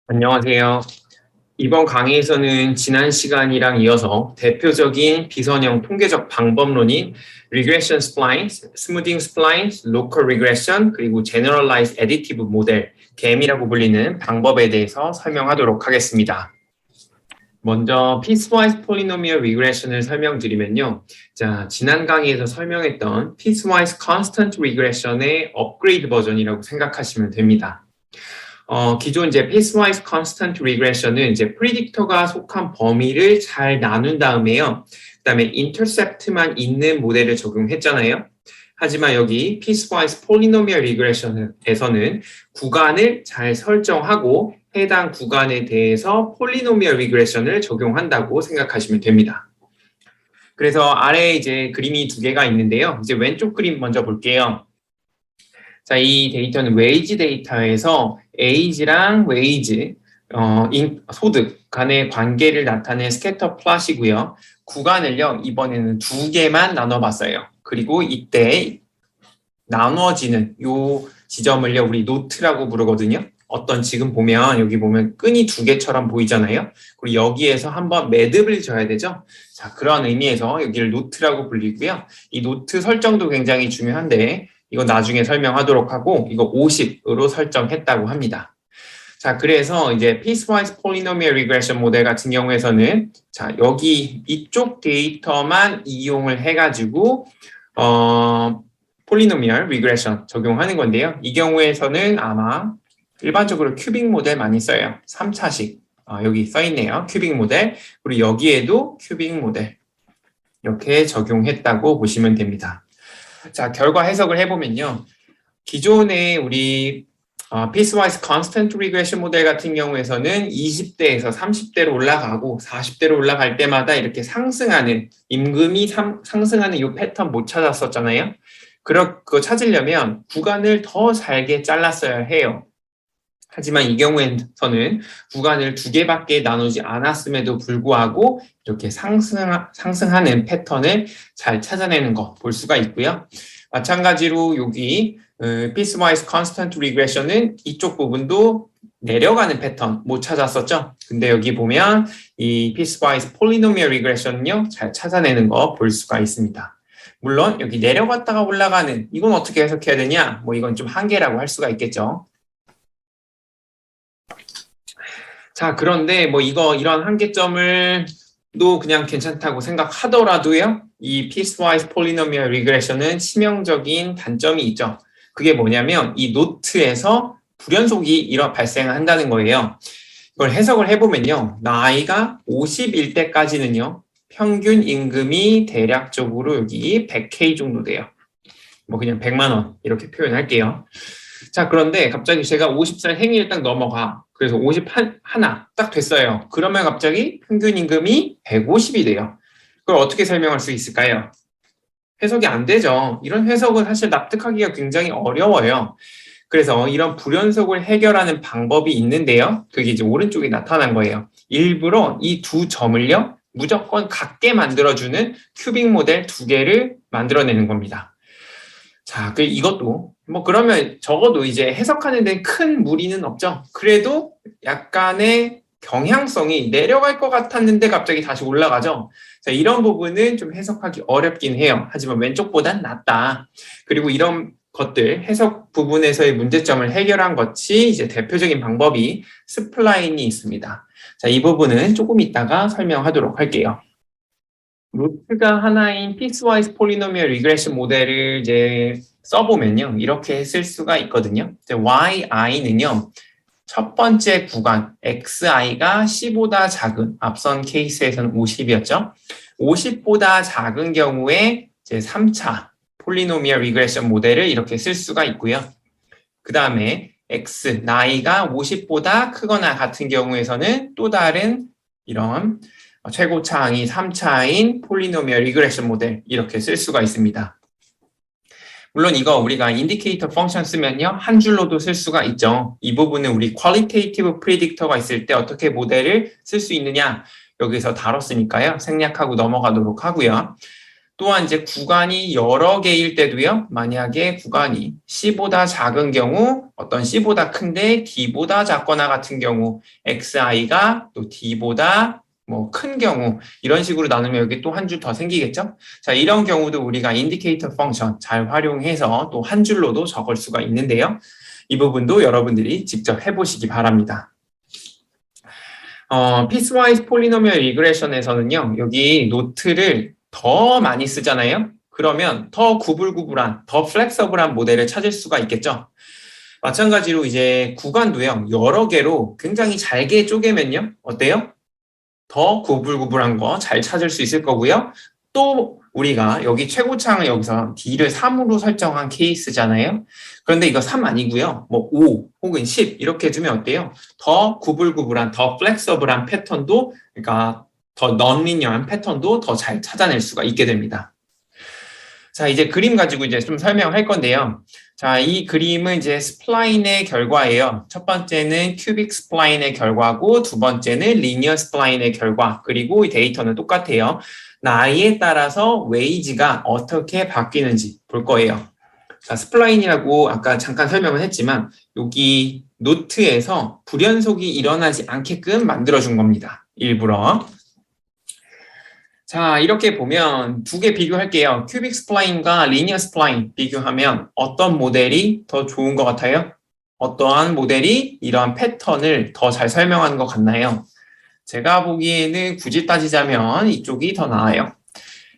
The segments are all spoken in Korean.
안녕하세요. 이번 강의에서는 지난 시간이랑 이어서 대표적인 비선형 통계적 방법론인 Regression Splines, Smoothing Splines, Local Regression, 그리고 Generalized Additive Model, GAM이라고 불리는 방법에 대해서 설명하도록 하겠습니다. 먼저 Piecewise Polynomial Regression을 설명드리면요. 자, 지난 강의에서 설명했던 Piecewise Constant Regression의 업그레이드 버전이라고 생각하시면 됩니다. 기존 이제 piecewise constant regression은 이제 predictor가 속한 범위를 잘 나눈 다음에요. 그다음에 intercept만 있는 모델을 적용했잖아요. 하지만 여기 piecewise polynomial regression에서는 구간을 잘 설정하고 해당 구간에 대해서 polynomial regression을 적용한다고 생각하시면 됩니다. 그래서 아래에 이제 그림이 두 개가 있는데요. 이제 왼쪽 그림 먼저 볼게요. 자, 이 데이터는 웨이지 데이터에서 에이지랑 웨이지, 소득 간의 관계를 나타낸 스캐터 플롯이고요. 구간을요, 이번에는 두 개만 나눠봤어요. 그리고 이때 나눠지는 요 지점을요, 우리 노트라고 부르거든요. 어떤 지금 보면 여기 보면 끈이 두 개처럼 보이잖아요. 그리고 여기에서 한번 매듭을 져야 되죠. 자, 그런 의미에서 여기를 노트라고 불리고요. 이 노트 설정도 굉장히 중요한데 이거 나중에 설명하도록 하고 이거 50으로 설정했다고 합니다. 자, 그래서 이제 piecewise polynomial regression 모델 같은 경우에서는 자, 여기 이쪽 데이터만 이용을 해가지고 polynomial regression 적용하는 건데요. 이 경우에서는 아마 일반적으로 큐빅 모델 많이 써요. 3차식. 여기 써있네요. 큐빅 모델. 그리고 여기에도 큐빅 모델. 이렇게 적용했다고 보시면 됩니다. 자, 결과 해석을 해보면요. 기존에 우리 piecewise constant regression 모델 같은 경우에서는 20대에서 30대로 올라가고 40대로 올라갈 때마다 이렇게 상승하는, 임금이 상승하는 이 패턴 못 찾았었잖아요. 그거 찾으려면 구간을 더 잘게 잘랐어야 해요. 하지만 이 경우에서는 구간을 두 개밖에 나누지 않았음에도 불구하고 이렇게 상승하는 패턴을 잘 찾아내는 거 볼 수가 있고요. 마찬가지로 여기 piecewise constant regression은 이쪽 부분도 내려가는 패턴 못 찾았었죠. 근데 여기 보면 이 piecewise polynomial regression은요, 잘 찾아내는 거 볼 수가 있습니다. 물론 여기 내려갔다가 올라가는 이건 어떻게 해석해야 되냐? 뭐 이건 좀 한계라고 할 수가 있겠죠. 자, 그런데 뭐 이런 한계점을 도 그냥 괜찮다고 생각하더라도요. 이 piecewise polynomial regression은 치명적인 단점이 있죠. 그게 뭐냐면 이 노트에서 불연속이 발생한다는 거예요. 이걸 해석을 해보면요. 나이가 50일 때까지는요. 평균 임금이 대략적으로 여기 100K 정도 돼요. 뭐 그냥 100만 원 이렇게 표현할게요. 자, 그런데 갑자기 제가 50살 생일 딱 넘어가. 그래서 51 딱 됐어요. 그러면 갑자기 평균 임금이 150이 돼요. 그걸 어떻게 설명할 수 있을까요? 해석이 안 되죠. 이런 해석은 사실 납득하기가 굉장히 어려워요. 그래서 이런 불연속을 해결하는 방법이 있는데요. 그게 이제 오른쪽에 나타난 거예요. 일부러 이 두 점을요, 무조건 같게 만들어주는 큐빅 모델 두 개를 만들어내는 겁니다. 자, 이것도 뭐 그러면 적어도 이제 해석하는 데는 큰 무리는 없죠. 그래도 약간의 경향성이 내려갈 것 같았는데 갑자기 다시 올라가죠. 자, 이런 부분은 좀 해석하기 어렵긴 해요. 하지만 왼쪽보단 낫다. 그리고 이런 것들 해석 부분에서의 문제점을 해결한 것이 이제 대표적인 방법이 스플라인이 있습니다. 자, 이 부분은 조금 이따가 설명하도록 할게요. 루트가 하나인 piecewise polynomial regression 모델을 이제 써보면요. 이렇게 쓸 수가 있거든요. yi는요. 첫 번째 구간 xi가 10보다 작은, 앞선 케이스에서는 50이었죠. 50보다 작은 경우에 이제 3차 polynomial regression 모델을 이렇게 쓸 수가 있고요. 그 다음에 x, 나이가 50보다 크거나 같은 경우에서는 또 다른 이런 최고차항이 3차인 폴리노미얼 리그레션 모델 이렇게 쓸 수가 있습니다. 물론 이거 우리가 인디케이터 펑션 쓰면요. 한 줄로도 쓸 수가 있죠. 이 부분은 우리 퀄리테이티브 프리딕터가 있을 때 어떻게 모델을 쓸 수 있느냐 여기서 다뤘으니까요. 생략하고 넘어가도록 하고요. 또한 이제 구간이 여러 개일 때도요. 만약에 구간이 C보다 작은 경우, 어떤 C보다 큰데 D보다 작거나 같은 경우, XI가 또 D보다 뭐 큰 경우 이런 식으로 나누면 여기 또 한 줄 더 생기겠죠? 자, 이런 경우도 우리가 인디케이터 펑션 잘 활용해서 또 한 줄로도 적을 수가 있는데요. 이 부분도 여러분들이 직접 해보시기 바랍니다. 피스와이즈 폴리노미얼 리그레션에서는요, 여기 노트를 더 많이 쓰잖아요. 그러면 더 구불구불한, 더 플렉서블한 모델을 찾을 수가 있겠죠. 마찬가지로 이제 구간도요, 여러 개로 굉장히 잘게 쪼개면요, 어때요? 더 구불구불한 거 잘 찾을 수 있을 거고요. 또 우리가 여기 최고창을 여기서 D를 3으로 설정한 케이스잖아요. 그런데 이거 3 아니고요. 뭐 5 혹은 10 이렇게 두면 어때요? 더 구불구불한, 더 플렉서블한 패턴도, 그러니까 더 넌리니어한 패턴도 더 잘 찾아낼 수가 있게 됩니다. 자, 이제 그림 가지고 이제 좀 설명할 건데요. 자, 이 그림은 이제 스플라인의 결과예요. 첫 번째는 큐빅 스플라인의 결과고, 두 번째는 리니어 스플라인의 결과, 그리고 이 데이터는 똑같아요. 나이에 따라서 웨이지가 어떻게 바뀌는지 볼 거예요. 자, 스플라인이라고 아까 잠깐 설명을 했지만, 여기 노트에서 불연속이 일어나지 않게끔 만들어준 겁니다. 일부러. 자, 이렇게 보면 두 개 비교할게요. 큐빅 스플라인과 리니어 스플라인 비교하면 어떤 모델이 더 좋은 것 같아요? 어떠한 모델이 이러한 패턴을 더 잘 설명하는 것 같나요? 제가 보기에는 굳이 따지자면 이쪽이 더 나아요.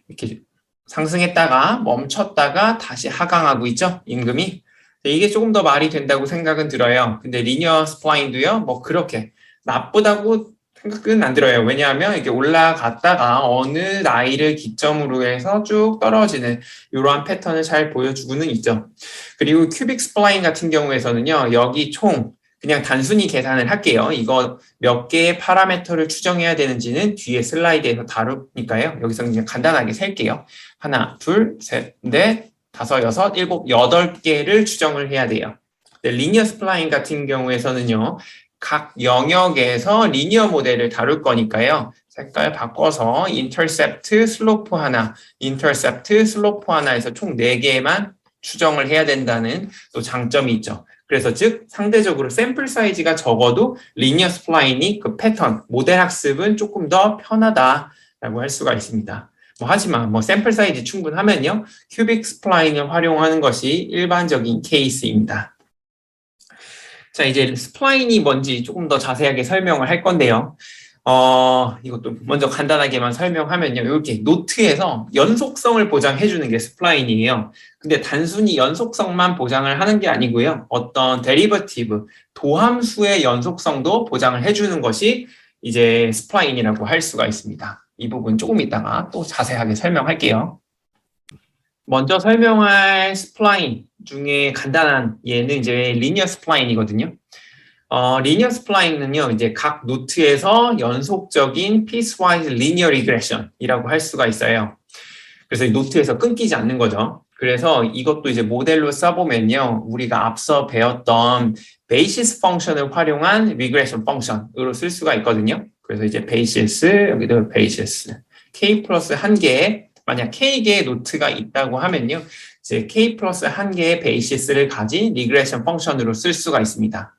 이렇게 상승했다가 멈췄다가 다시 하강하고 있죠? 임금이. 이게 조금 더 말이 된다고 생각은 들어요. 근데 리니어 스플라인도요, 뭐 그렇게 나쁘다고 생각은 안 들어요. 왜냐하면 이게 올라갔다가 어느 나이를 기점으로 해서 쭉 떨어지는 이러한 패턴을 잘 보여주고는 있죠. 그리고 큐빅 스플라인 같은 경우에서는요, 여기 총 그냥 단순히 계산을 할게요. 이거 몇 개의 파라미터를 추정해야 되는지는 뒤에 슬라이드에서 다루니까요. 여기서 그냥 간단하게 셀게요. 하나, 둘, 셋, 넷, 다섯, 여섯, 일곱, 여덟 개를 추정을 해야 돼요. 리니어 스플라인 같은 경우에서는요, 각 영역에서 리니어 모델을 다룰 거니까요. 색깔 바꿔서 인터셉트 슬로프 하나, 인터셉트 슬로프 하나에서 총 4개만 추정을 해야 된다는 또 장점이 있죠. 그래서 즉 상대적으로 샘플 사이즈가 적어도 리니어 스플라인이 그 패턴, 모델 학습은 조금 더 편하다라고 할 수가 있습니다. 하지만 샘플 사이즈 충분하면요. 큐빅 스플라인을 활용하는 것이 일반적인 케이스입니다. 자, 이제 스플라인이 뭔지 조금 더 자세하게 설명을 할 건데요. 이것도 먼저 간단하게만 설명하면요. 이렇게 노트에서 연속성을 보장해주는 게 스플라인이에요. 근데 단순히 연속성만 보장을 하는 게 아니고요. 어떤 데리버티브, 도함수의 연속성도 보장을 해주는 것이 이제 스플라인이라고 할 수가 있습니다. 이 부분 조금 이따가 또 자세하게 설명할게요. 먼저 설명할 스플라인 중에 간단한 얘는 이제 리니어 스플라인이거든요. 리니어 스플라인은요, 이제 각 노트에서 연속적인 piecewise linear regression이라고 할 수가 있어요. 그래서 이 노트에서 끊기지 않는 거죠. 그래서 이것도 이제 모델로 써보면요, 우리가 앞서 배웠던 베이시스 펑션을 활용한 리그레션 펑션으로 쓸 수가 있거든요. 그래서 이제 베이시스, 여기도 베이시스, k 플러스 1개, 만약 k개의 노트가 있다고 하면요, 이제 k 플러스 1개의 베이시스를 가진 리그레션 펑션으로 쓸 수가 있습니다.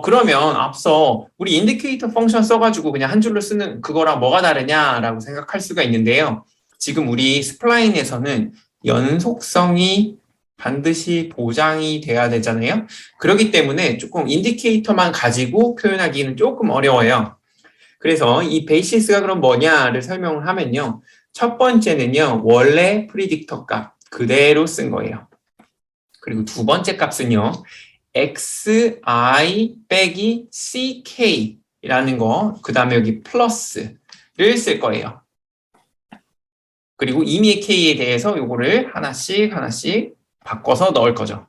그러면 앞서 우리 인디케이터 펑션 써가지고 그냥 한 줄로 쓰는 그거랑 뭐가 다르냐라고 생각할 수가 있는데요. 지금 우리 스플라인에서는 연속성이 반드시 보장이 돼야 되잖아요. 그렇기 때문에 조금 인디케이터만 가지고 표현하기는 조금 어려워요. 그래서 이 베이시스가 그럼 뭐냐를 설명을 하면요. 첫 번째는요. 원래 프리딕터 값 그대로 쓴 거예요. 그리고 두 번째 값은요. xi 빼기 ck라는 거, 그 다음에 여기 플러스를 쓸 거예요. 그리고 이미의 k에 대해서 요거를 하나씩 바꿔서 넣을 거죠.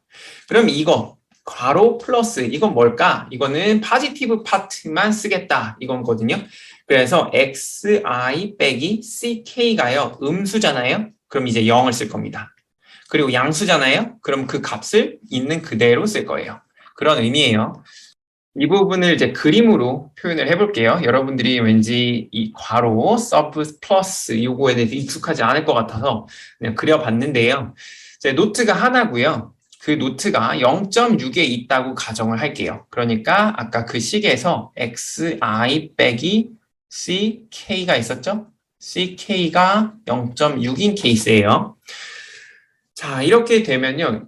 그럼 이거 괄호 플러스 이건 뭘까? 이거는 파지티브 파트만 쓰겠다 이건거든요. 그래서 xi 빼기 ck가요 음수잖아요. 그럼 이제 0을 쓸 겁니다. 그리고 양수잖아요. 그럼 그 값을 있는 그대로 쓸 거예요. 그런 의미예요. 이 부분을 이제 그림으로 표현을 해볼게요. 여러분들이 왠지 이 괄호, 서브 플러스 요거에 대해서 익숙하지 않을 것 같아서 그냥 그려봤는데요. 이제 노트가 하나고요. 그 노트가 0.6에 있다고 가정을 할게요. 그러니까 아까 그 식에서 xi 빼기 ck가 있었죠? ck가 0.6인 케이스예요. 자, 이렇게 되면요.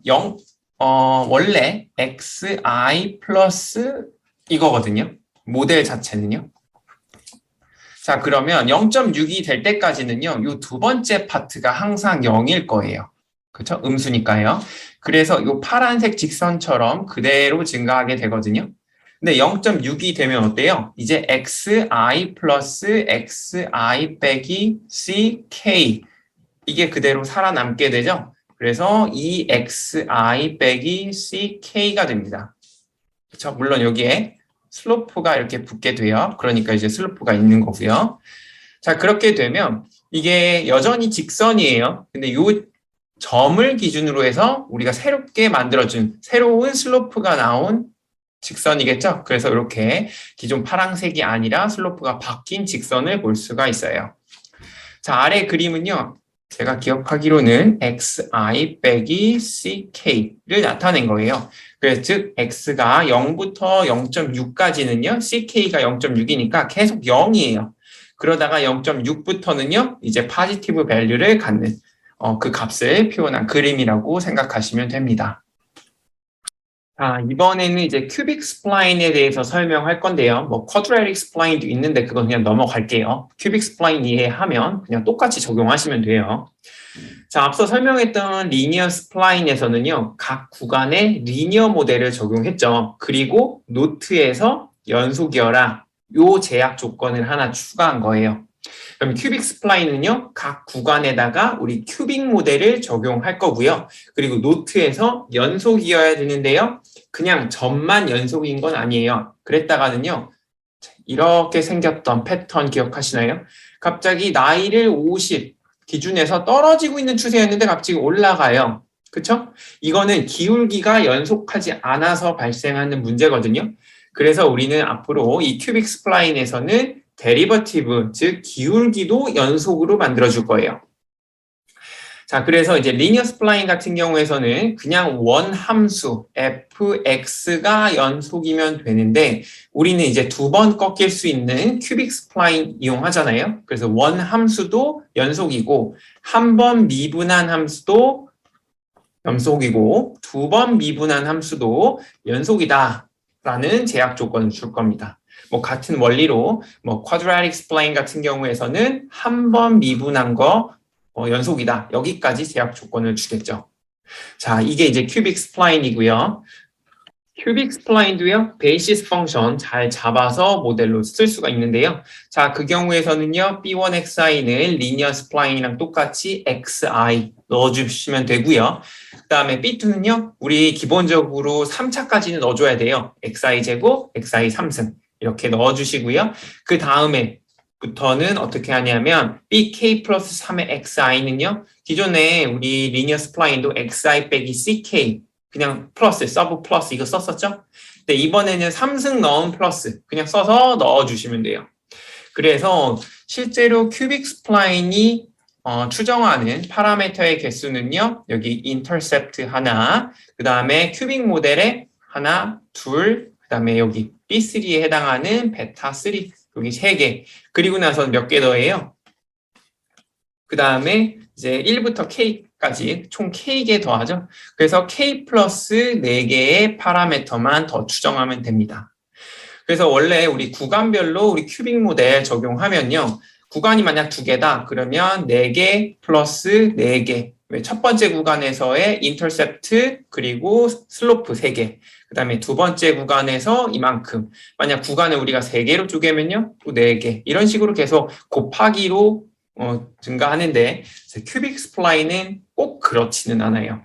원래 xi 플러스 이거거든요. 모델 자체는요. 자, 그러면 0.6이 될 때까지는요. 이 두 번째 파트가 항상 0일 거예요. 그렇죠? 음수니까요. 그래서 이 파란색 직선처럼 그대로 증가하게 되거든요. 근데 0.6이 되면 어때요? 이제 xi 플러스 xi 빼기 ck 이게 그대로 살아남게 되죠. 그래서 이 xi 빼기 ck가 됩니다. 그렇죠? 물론 여기에 슬로프가 이렇게 붙게 돼요. 그러니까 이제 슬로프가 있는 거고요. 자, 그렇게 되면 이게 여전히 직선이에요. 근데 이 점을 기준으로 해서 우리가 새롭게 만들어준 새로운 슬로프가 나온 직선이겠죠? 그래서 이렇게 기존 파란색이 아니라 슬로프가 바뀐 직선을 볼 수가 있어요. 자, 아래 그림은요. 제가 기억하기로는 xi 빼기 ck를 나타낸 거예요. 그래서 즉 x가 0부터 0.6까지는요. ck가 0.6이니까 계속 0이에요. 그러다가 0.6부터는요. 이제 포지티브 밸류를 갖는 그 값을 표현한 그림이라고 생각하시면 됩니다. 자, 이번에는 이제 큐빅 스플라인에 대해서 설명할 건데요. 뭐 쿼드라틱 스플라인도 있는데 그건 그냥 넘어갈게요. 큐빅 스플라인 이해하면 그냥 똑같이 적용하시면 돼요. 자, 앞서 설명했던 리니어 스플라인에서는요. 각 구간에 리니어 모델을 적용했죠. 그리고 노트에서 연속이어라 요 제약 조건을 하나 추가한 거예요. 그럼 큐빅 스플라인은요, 각 구간에다가 우리 큐빅 모델을 적용할 거고요. 그리고 노트에서 연속이어야 되는데요. 그냥 점만 연속인 건 아니에요. 그랬다가는요, 이렇게 생겼던 패턴 기억하시나요? 갑자기 나이를 50 기준에서 떨어지고 있는 추세였는데 갑자기 올라가요. 그쵸? 이거는 기울기가 연속하지 않아서 발생하는 문제거든요. 그래서 우리는 앞으로 이 큐빅 스플라인에서는 데리버티브, 즉 기울기도 연속으로 만들어줄 거예요. 자, 그래서 이제 리니어 스플라인 같은 경우에서는 그냥 원 함수 fx가 연속이면 되는데 우리는 이제 두 번 꺾일 수 있는 큐빅 스플라인 이용하잖아요. 그래서 원 함수도 연속이고 한 번 미분한 함수도 연속이고 두 번 미분한 함수도 연속이다라는 제약 조건을 줄 겁니다. 뭐 같은 원리로 뭐 quadratic spline 같은 경우에서는 한 번 미분한 거 연속이다. 여기까지 제약 조건을 주겠죠. 자, 이게 이제 cubic spline이고요. cubic spline도요. 베이시스 펑션 잘 잡아서 모델로 쓸 수가 있는데요. 자, 그 경우에서는요. B1XI는 리니어 스플라인이랑 똑같이 XI 넣어주시면 되고요. 그 다음에 B2는요. 우리 기본적으로 3차까지는 넣어줘야 돼요. XI 제곱, XI 3승 이렇게 넣어주시고요. 그 다음에 부터는 어떻게 하냐면 BK 플러스 3의 XI는요. 기존에 우리 리니어 스플라인도 XI 빼기 CK 그냥 플러스, 서브 플러스 이거 썼었죠? 근데 이번에는 3승 넣은 플러스 그냥 써서 넣어주시면 돼요. 그래서 실제로 큐빅 스플라인이 추정하는 파라미터의 개수는요. 여기 인터셉트 하나, 그 다음에 큐빅 모델에 하나, 둘, 그 다음에 여기 B3에 해당하는 베타 3, 여기 3개. 그리고 나서 몇 개 더해요? 그 다음에 이제 1부터 K까지 총 K개 더하죠. 그래서 K 플러스 4개의 파라미터만 더 추정하면 됩니다. 그래서 원래 우리 구간별로 우리 큐빅 모델 적용하면요. 구간이 만약 2개다. 그러면 4개 플러스 4개. 첫 번째 구간에서의 인터셉트 그리고 슬로프 3개. 그 다음에 두 번째 구간에서 이만큼. 만약 구간을 우리가 3개로 쪼개면요. 또 4개. 이런 식으로 계속 곱하기로 증가하는데 큐빅 스플라인은 꼭 그렇지는 않아요.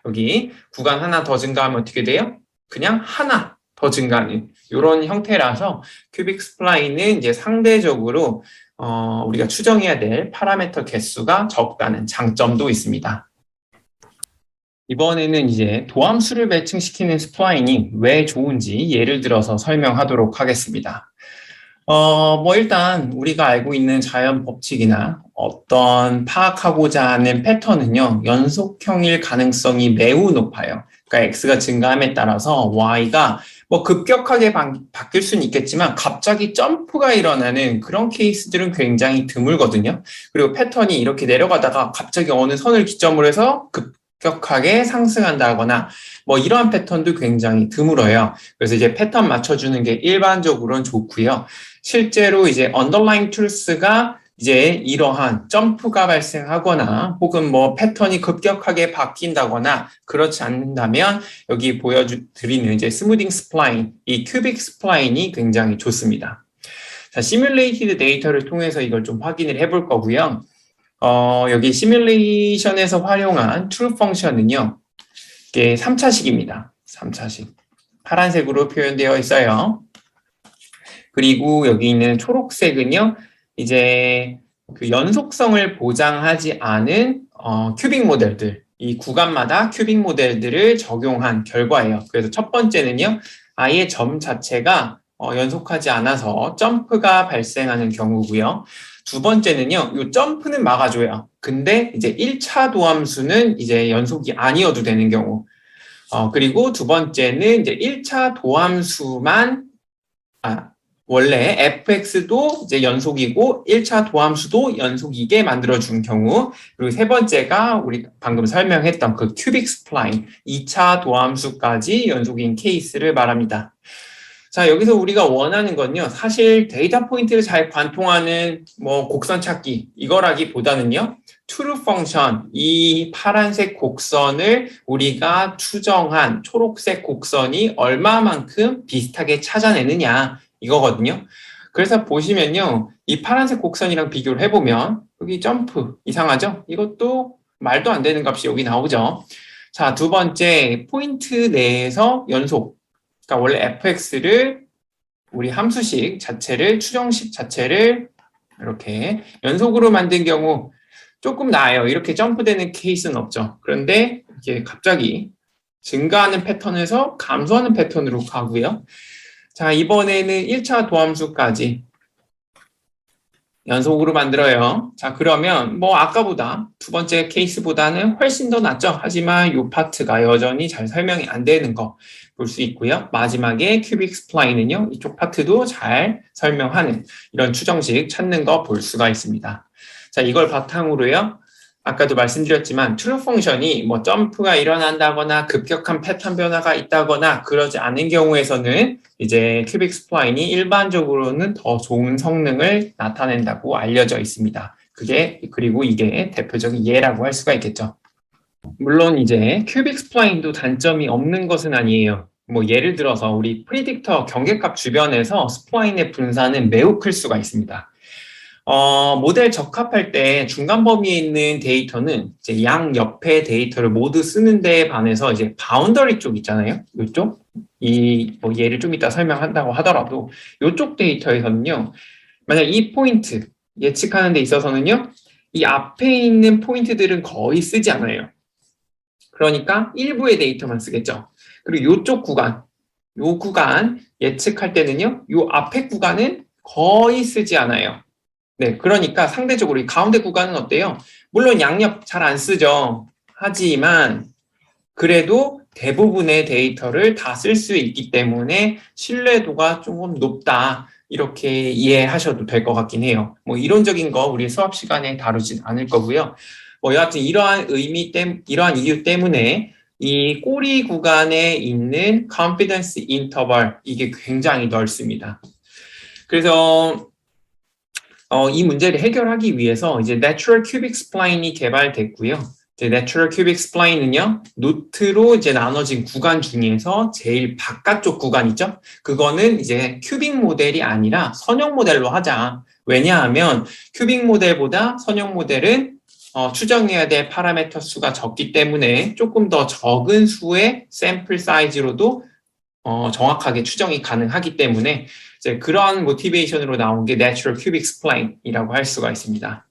여기 구간 하나 더 증가하면 어떻게 돼요? 그냥 하나 더 증가하는 이런 형태라서 큐빅 스플라인은 이제 상대적으로 우리가 추정해야 될 파라미터 개수가 적다는 장점도 있습니다. 이번에는 이제 도함수를 매칭시키는 스플라인이 왜 좋은지 예를 들어서 설명하도록 하겠습니다. 뭐 일단 우리가 알고 있는 자연 법칙이나 어떤 파악하고자 하는 패턴은요, 연속형일 가능성이 매우 높아요. 그러니까 x가 증가함에 따라서 y가 뭐 급격하게 바뀔 수는 있겠지만 갑자기 점프가 일어나는 그런 케이스들은 굉장히 드물거든요. 그리고 패턴이 이렇게 내려가다가 갑자기 어느 선을 기점으로 해서 급격하게 상승한다거나 뭐 이러한 패턴도 굉장히 드물어요. 그래서 이제 패턴 맞춰주는 게 일반적으로는 좋고요. 실제로 이제 underlying truth가 이제 이러한 점프가 발생하거나 혹은 뭐 패턴이 급격하게 바뀐다거나 그렇지 않는다면 여기 보여드리는 이제 스무딩 스플라인, 이 큐빅 스플라인이 굉장히 좋습니다. 자, 시뮬레이티드 데이터를 통해서 이걸 좀 확인을 해볼 거고요. 여기 시뮬레이션에서 활용한 true 펑션은요. 이게 3차식입니다. 3차식. 파란색으로 표현되어 있어요. 그리고 여기 있는 초록색은요, 이제 그 연속성을 보장하지 않은 큐빅 모델들, 이 구간마다 큐빅 모델들을 적용한 결과예요. 그래서 첫 번째는요, 아예 점 자체가 연속하지 않아서 점프가 발생하는 경우고요. 두 번째는요, 이 점프는 막아줘요. 근데 이제 1차 도함수는 이제 연속이 아니어도 되는 경우. 그리고 두 번째는 이제 1차 도함수만, 원래 fx도 이제 연속이고 1차 도함수도 연속이게 만들어준 경우, 그리고 세 번째가 우리 방금 설명했던 그 큐빅 스플라인 2차 도함수까지 연속인 케이스를 말합니다. 자, 여기서 우리가 원하는 건요, 사실 데이터 포인트를 잘 관통하는 뭐 곡선 찾기 이거라기보다는요, true 펑션, 이 파란색 곡선을 우리가 추정한 초록색 곡선이 얼마만큼 비슷하게 찾아내느냐 이거거든요. 그래서 보시면요, 이 파란색 곡선이랑 비교를 해보면 여기 점프 이상하죠? 이것도 말도 안 되는 값이 여기 나오죠. 자, 두 번째 포인트 내에서 연속. 그러니까 원래 fx를 우리 함수식 자체를 추정식 자체를 이렇게 연속으로 만든 경우 조금 나아요. 이렇게 점프되는 케이스는 없죠. 그런데 이게 갑자기 증가하는 패턴에서 감소하는 패턴으로 가고요. 자, 이번에는 1차 도함수까지 연속으로 만들어요. 자, 그러면 뭐 아까보다 두 번째 케이스보다는 훨씬 더 낫죠. 하지만 이 파트가 여전히 잘 설명이 안 되는 거 볼 수 있고요. 마지막에 큐빅 스플라인은요. 이쪽 파트도 잘 설명하는 이런 추정식 찾는 거 볼 수가 있습니다. 자, 이걸 바탕으로요. 아까도 말씀드렸지만 true 펑션이 뭐 점프가 일어난다거나 급격한 패턴 변화가 있다거나 그러지 않은 경우에서는 이제 큐빅 스플라인이 일반적으로는 더 좋은 성능을 나타낸다고 알려져 있습니다. 그리고 이게 대표적인 예라고 할 수가 있겠죠. 물론 이제 큐빅 스플라인도 단점이 없는 것은 아니에요. 뭐 예를 들어서 우리 프리딕터 경계값 주변에서 스플라인의 분산은 매우 클 수가 있습니다. 모델 적합할 때 중간 범위에 있는 데이터는 이제 양 옆의 데이터를 모두 쓰는 데에 반해서 이제 바운더리 쪽 있잖아요. 이쪽 뭐 예를 좀 이따 설명한다고 하더라도 이쪽 데이터에서는요. 만약 이 포인트 예측하는 데 있어서는요. 이 앞에 있는 포인트들은 거의 쓰지 않아요. 그러니까 일부의 데이터만 쓰겠죠. 그리고 이쪽 구간, 요 구간 예측할 때는요. 요 앞에 구간은 거의 쓰지 않아요. 네, 그러니까 상대적으로 이 가운데 구간은 어때요? 물론 양옆 잘 안 쓰죠. 하지만 그래도 대부분의 데이터를 다 쓸 수 있기 때문에 신뢰도가 조금 높다. 이렇게 이해하셔도 될 것 같긴 해요. 뭐 이론적인 거 우리 수업 시간에 다루진 않을 거고요. 뭐 여하튼 이러한 이러한 이유 때문에 이 꼬리 구간에 있는 confidence interval 이게 굉장히 넓습니다. 그래서 이 문제를 해결하기 위해서 이제 Natural Cubic Spline이 개발됐고요. 이제 Natural Cubic Spline은요, 노트로 이제 나눠진 구간 중에서 제일 바깥쪽 구간 있죠? 그거는 이제 큐빅 모델이 아니라 선형 모델로 하자. 왜냐하면 큐빅 모델보다 선형 모델은 추정해야 될 파라미터 수가 적기 때문에 조금 더 적은 수의 샘플 사이즈로도 정확하게 추정이 가능하기 때문에 이제 그런 모티베이션으로 나온 게 Natural Cubic Spline이라고 할 수가 있습니다.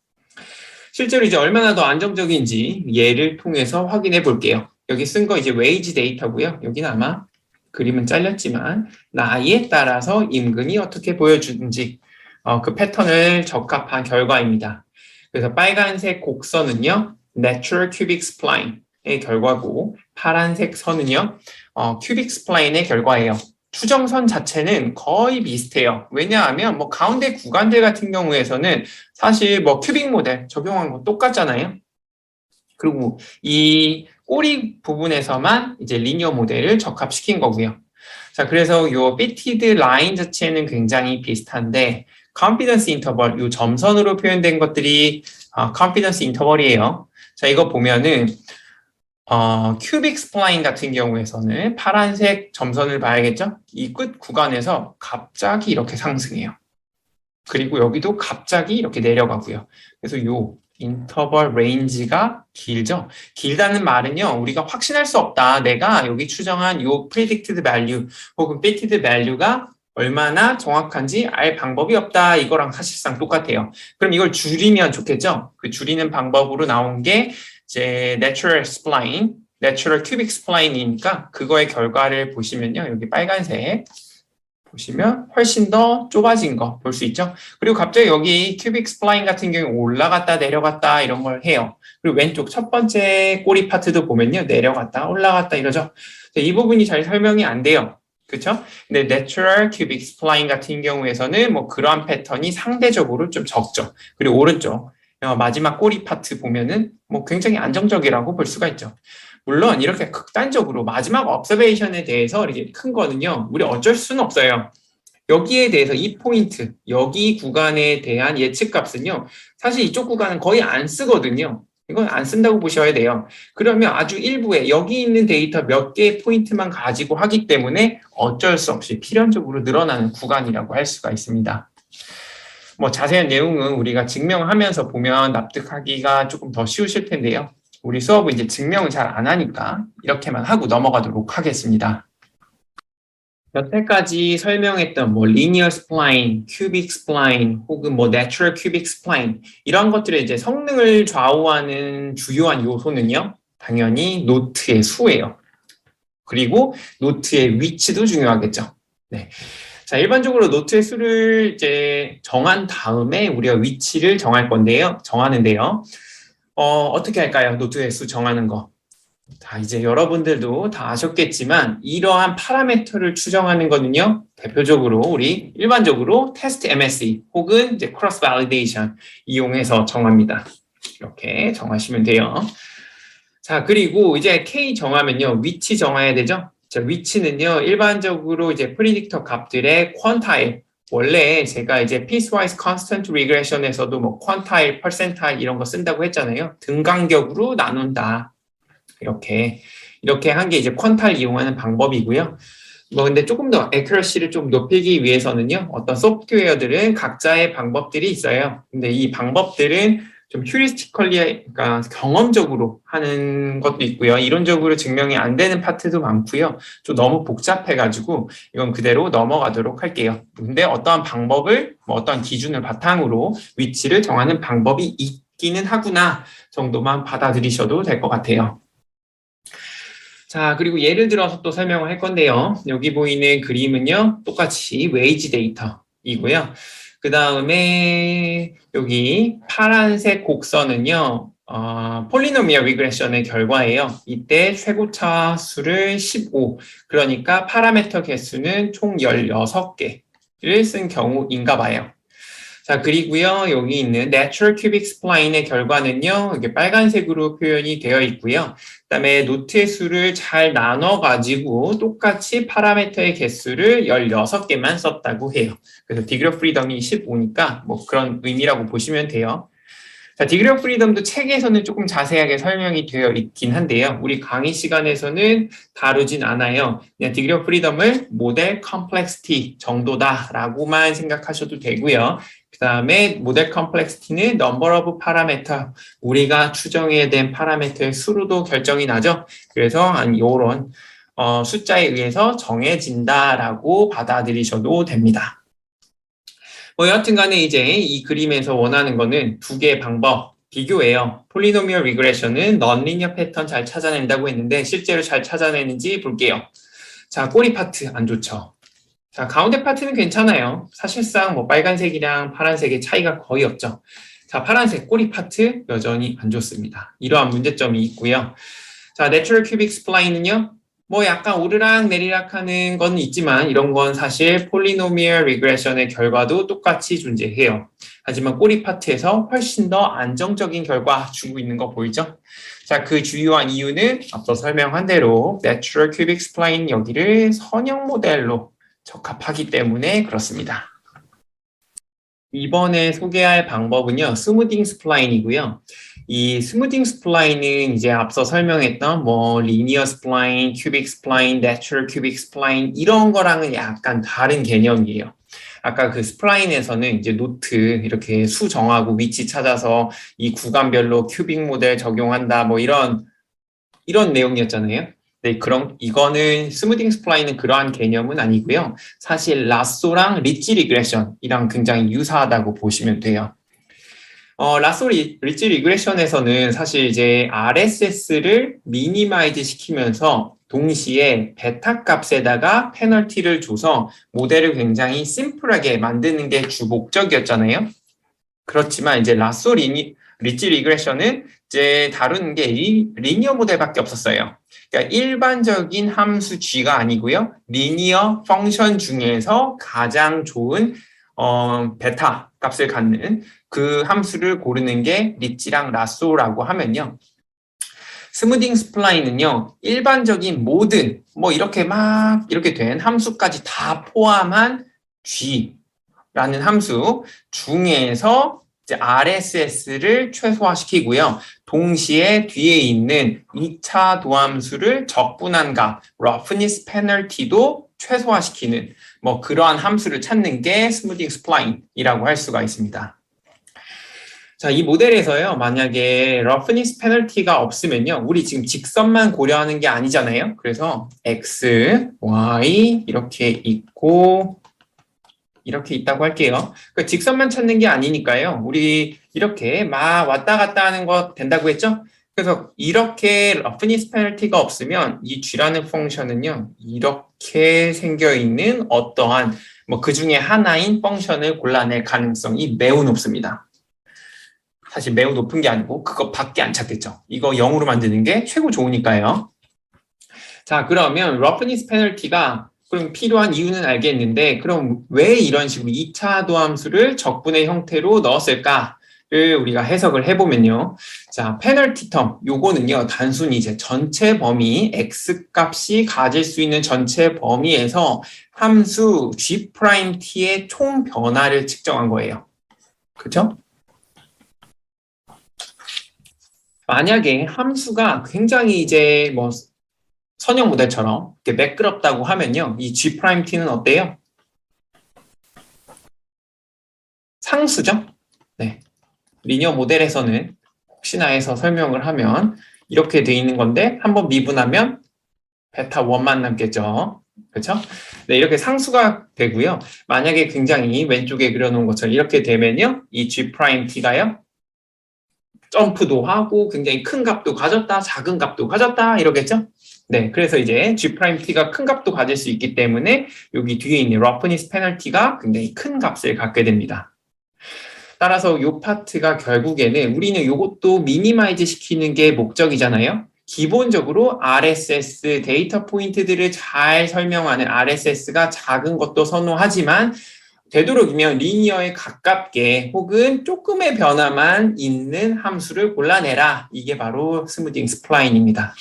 실제로 이제 얼마나 더 안정적인지 예를 통해서 확인해 볼게요. 여기 쓴 거 이제 웨이지 데이터고요. 여기는 아마 그림은 잘렸지만 나이에 따라서 임금이 어떻게 보여주는지 그 패턴을 적합한 결과입니다. 그래서 빨간색 곡선은요, Natural Cubic Spline의 결과고 파란색 선은요, Cubic Spline의 결과예요. 추정선 자체는 거의 비슷해요. 왜냐하면 뭐 가운데 구간들 같은 경우에서는 사실 뭐 큐빅 모델 적용한 거 똑같잖아요. 그리고 이 꼬리 부분에서만 이제 리니어 모델을 적합시킨 거고요. 자, 그래서 요 fitted 라인 자체는 굉장히 비슷한데 confidence interval, 요 점선으로 표현된 것들이 confidence interval이에요. 자, 이거 보면은 cubic spline 같은 경우에서는 파란색 점선을 봐야겠죠? 이 끝 구간에서 갑자기 이렇게 상승해요. 그리고 여기도 갑자기 이렇게 내려가고요. 그래서 요 인터벌 레인지가 길죠. 길다는 말은요, 우리가 확신할 수 없다. 내가 여기 추정한 요 predicted value 혹은 fitted value가 얼마나 정확한지 알 방법이 없다. 이거랑 사실상 똑같아요. 그럼 이걸 줄이면 좋겠죠? 그 줄이는 방법으로 나온 게 이제 natural spline, natural cubic spline이니까 그거의 결과를 보시면요. 여기 빨간색 보시면 훨씬 더 좁아진 거 볼 수 있죠. 그리고 갑자기 여기 큐빅 스플라인 같은 경우 올라갔다 내려갔다 이런 걸 해요. 그리고 왼쪽 첫 번째 꼬리 파트도 보면요. 내려갔다 올라갔다 이러죠. 이 부분이 잘 설명이 안 돼요. 그렇죠? 근데 Natural Cubic Spline 같은 경우에서는 뭐 그러한 패턴이 상대적으로 좀 적죠. 그리고 오른쪽 마지막 꼬리 파트 보면은 뭐 굉장히 안정적이라고 볼 수가 있죠. 물론 이렇게 극단적으로 마지막 observation에 대해서 이렇게 큰 거는요, 우리 어쩔 수는 없어요. 여기에 대해서 이 포인트, 여기 구간에 대한 예측값은요, 사실 이쪽 구간은 거의 안 쓰거든요. 이건 안 쓴다고 보셔야 돼요. 그러면 아주 일부에 여기 있는 데이터 몇 개의 포인트만 가지고 하기 때문에 어쩔 수 없이 필연적으로 늘어나는 구간이라고 할 수가 있습니다. 뭐 자세한 내용은 우리가 증명하면서 보면 납득하기가 조금 더 쉬우실 텐데요. 우리 수업은 이제 증명을 잘 안 하니까 이렇게만 하고 넘어가도록 하겠습니다. 여태까지 설명했던 뭐 linear spline, cubic spline 혹은 뭐 natural cubic spline 이런 것들의 이제 성능을 좌우하는 주요한 요소는요. 당연히 노트의 수예요. 그리고 노트의 위치도 중요하겠죠. 네. 자, 일반적으로 노트의 수를 이제 정한 다음에 우리가 위치를 정하는데요. 어떻게 할까요? 노트의 수 정하는 거. 자, 이제 여러분들도 다 아셨겠지만 이러한 파라미터를 추정하는 거는요. 대표적으로 우리 일반적으로 테스트 MSE 혹은 이제 크로스 발리데이션 이용해서 정합니다. 이렇게 정하시면 돼요. 자, 그리고 이제 K 정하면요. 위치 정해야 되죠? 자, 위치는요. 일반적으로 이제 프리딕터 값들의 퀀타일 원래 제가 이제 piecewise constant regression에서도 뭐 퀀타일, 퍼센타일 이런 거 쓴다고 했잖아요. 등간격으로 나눈다. 이렇게 한 게 이제 퀀타일 이용하는 방법이고요. 뭐 근데 조금 더 accuracy를 좀 높이기 위해서는요. 어떤 소프트웨어들은 각자의 방법들이 있어요. 근데 이 방법들은 좀 휴리스티컬리, 그러니까 경험적으로 하는 것도 있고요. 이론적으로 증명이 안 되는 파트도 많고요. 좀 너무 복잡해가지고 이건 그대로 넘어가도록 할게요. 근데 어떠한 방법을, 뭐 어떠한 기준을 바탕으로 위치를 정하는 방법이 있기는 하구나 정도만 받아들이셔도 될 것 같아요. 자, 그리고 예를 들어서 또 설명을 할 건데요. 여기 보이는 그림은요, 똑같이 웨이지 데이터이고요. 그 다음에 여기 파란색 곡선은요, 폴리노미얼 리그레션의 결과예요. 이때 최고차 수를 15, 그러니까 파라미터 개수는 총 16개를 쓴 경우인가 봐요. 자, 그리고요, 여기 있는 Natural Cubic Spline의 결과는요, 이게 빨간색으로 표현이 되어 있고요. 그 다음에 노트의 수를 잘 나눠가지고 똑같이 파라미터의 개수를 16개만 썼다고 해요. 그래서 Degree of Freedom이 15니까 뭐 그런 의미라고 보시면 돼요. 자, Degree of Freedom도 책에서는 조금 자세하게 설명이 되어 있긴 한데요. 우리 강의 시간에서는 다루진 않아요. 그냥 Degree of Freedom을 모델 Complexity 정도다라고만 생각하셔도 되고요. 그 다음에 모델 컴플렉시티는 number of parameter, 우리가 추정해야 된 파라미터의 수로도 결정이 나죠. 그래서 이런 숫자에 의해서 정해진다라고 받아들이셔도 됩니다. 뭐 여하튼 간에 이제 이 그림에서 원하는 거는 두 개의 방법, 비교해요. 폴리노미얼 리그레션은 넌리니어 패턴 잘 찾아낸다고 했는데 실제로 잘 찾아내는지 볼게요. 자, 꼬리 파트 안 좋죠. 자, 가운데 파트는 괜찮아요. 사실상 뭐 빨간색이랑 파란색의 차이가 거의 없죠. 자, 파란색 꼬리 파트 여전히 안 좋습니다. 이러한 문제점이 있고요. 자, 내추럴 큐빅 스플라인은요. 뭐 약간 오르락 내리락 하는 건 있지만 이런 건 사실 폴리노미얼 리그레션의 결과도 똑같이 존재해요. 하지만 꼬리 파트에서 훨씬 더 안정적인 결과 주고 있는 거 보이죠? 자, 그 주요한 이유는 앞서 설명한 대로 내추럴 큐빅 스플라인 여기를 선형 모델로 적합하기 때문에 그렇습니다. 이번에 소개할 방법은요, 스무딩 스플라인이고요. 이 스무딩 스플라인은 이제 앞서 설명했던 뭐 리니어 스플라인, 큐빅 스플라인, 내추럴 큐빅 스플라인 이런 거랑은 약간 다른 개념이에요. 아까 그 스플라인에서는 이제 노트 이렇게 수 정하고 위치 찾아서 이 구간별로 큐빅 모델 적용한다 뭐 이런 내용이었잖아요. 네, 그럼 이거는 스무딩 스플라인은 그러한 개념은 아니고요. 사실 라쏘랑 리치 리그레션이랑 굉장히 유사하다고 보시면 돼요. 라쏘 리치 리그레션에서는 사실 이제 RSS를 미니마이즈 시키면서 동시에 베타 값에다가 페널티를 줘서 모델을 굉장히 심플하게 만드는 게 주 목적이었잖아요. 그렇지만 이제 리치 리그레션은 이제 다루는 게 리니어 모델밖에 없었어요. 그러니까 일반적인 함수 G가 아니고요. 리니어 펑션 중에서 가장 좋은 베타 값을 갖는 그 함수를 고르는 게 리치랑 라쏘라고 하면요. 스무딩 스플라인은요. 일반적인 모든 뭐 이렇게 된 함수까지 다 포함한 G라는 함수 중에서 이제 RSS를 최소화시키고요. 동시에 뒤에 있는 2차 도함수를 적분한 값, 러프니스 페널티도 최소화시키는 뭐 그러한 함수를 찾는 게 스무딩 스플라인이라고 할 수가 있습니다. 자, 이 모델에서요. 만약에 러프니스 페널티가 없으면요. 우리 지금 직선만 고려하는 게 아니잖아요. 그래서 x, y 이렇게 있고 이렇게 있다고 할게요. 그 직선만 찾는 게 아니니까요. 우리 이렇게 막 왔다 갔다 하는 거 된다고 했죠? 그래서 이렇게 러프니스 페널티가 없으면 이 g라는 펑션은요. 이렇게 생겨있는 어떠한 뭐 그 중에 하나인 펑션을 골라낼 가능성이 매우 높습니다. 사실 매우 높은 게 아니고 그것밖에 안 찾겠죠. 이거 0으로 만드는 게 최고 좋으니까요. 자, 그러면 러프니스 페널티가 그럼 필요한 이유는 알겠는데 그럼 왜 이런 식으로 2차 도함수를 적분의 형태로 넣었을까를 우리가 해석을 해보면요. 자, 페널티 텀 요거는요. 단순히 이제 전체 범위 x 값이 가질 수 있는 전체 범위에서 함수 g't의 총 변화를 측정한 거예요. 그렇죠? 만약에 함수가 굉장히 이제 뭐 선형 모델처럼 매끄럽다고 하면요. 이 G'T는 어때요? 상수죠? 네. 리니어 모델에서는 혹시나 해서 설명을 하면 이렇게 돼 있는 건데 한번 미분하면 베타 1만 남겠죠. 그렇죠? 네, 이렇게 상수가 되고요. 만약에 굉장히 왼쪽에 그려놓은 것처럼 이렇게 되면요. 이 G'T가요. 점프도 하고 굉장히 큰 값도 가졌다, 작은 값도 가졌다 이러겠죠? 네, 그래서 이제 G'T가 큰 값도 가질 수 있기 때문에 여기 뒤에 있는 러프니스 페널티가 굉장히 큰 값을 갖게 됩니다. 따라서 이 파트가 결국에는 우리는 이것도 미니마이즈 시키는 게 목적이잖아요. 기본적으로 RSS 데이터 포인트들을 잘 설명하는 RSS가 작은 것도 선호하지만 되도록이면 리니어에 가깝게 혹은 조금의 변화만 있는 함수를 골라내라. 이게 바로 스무딩 스플라인입니다.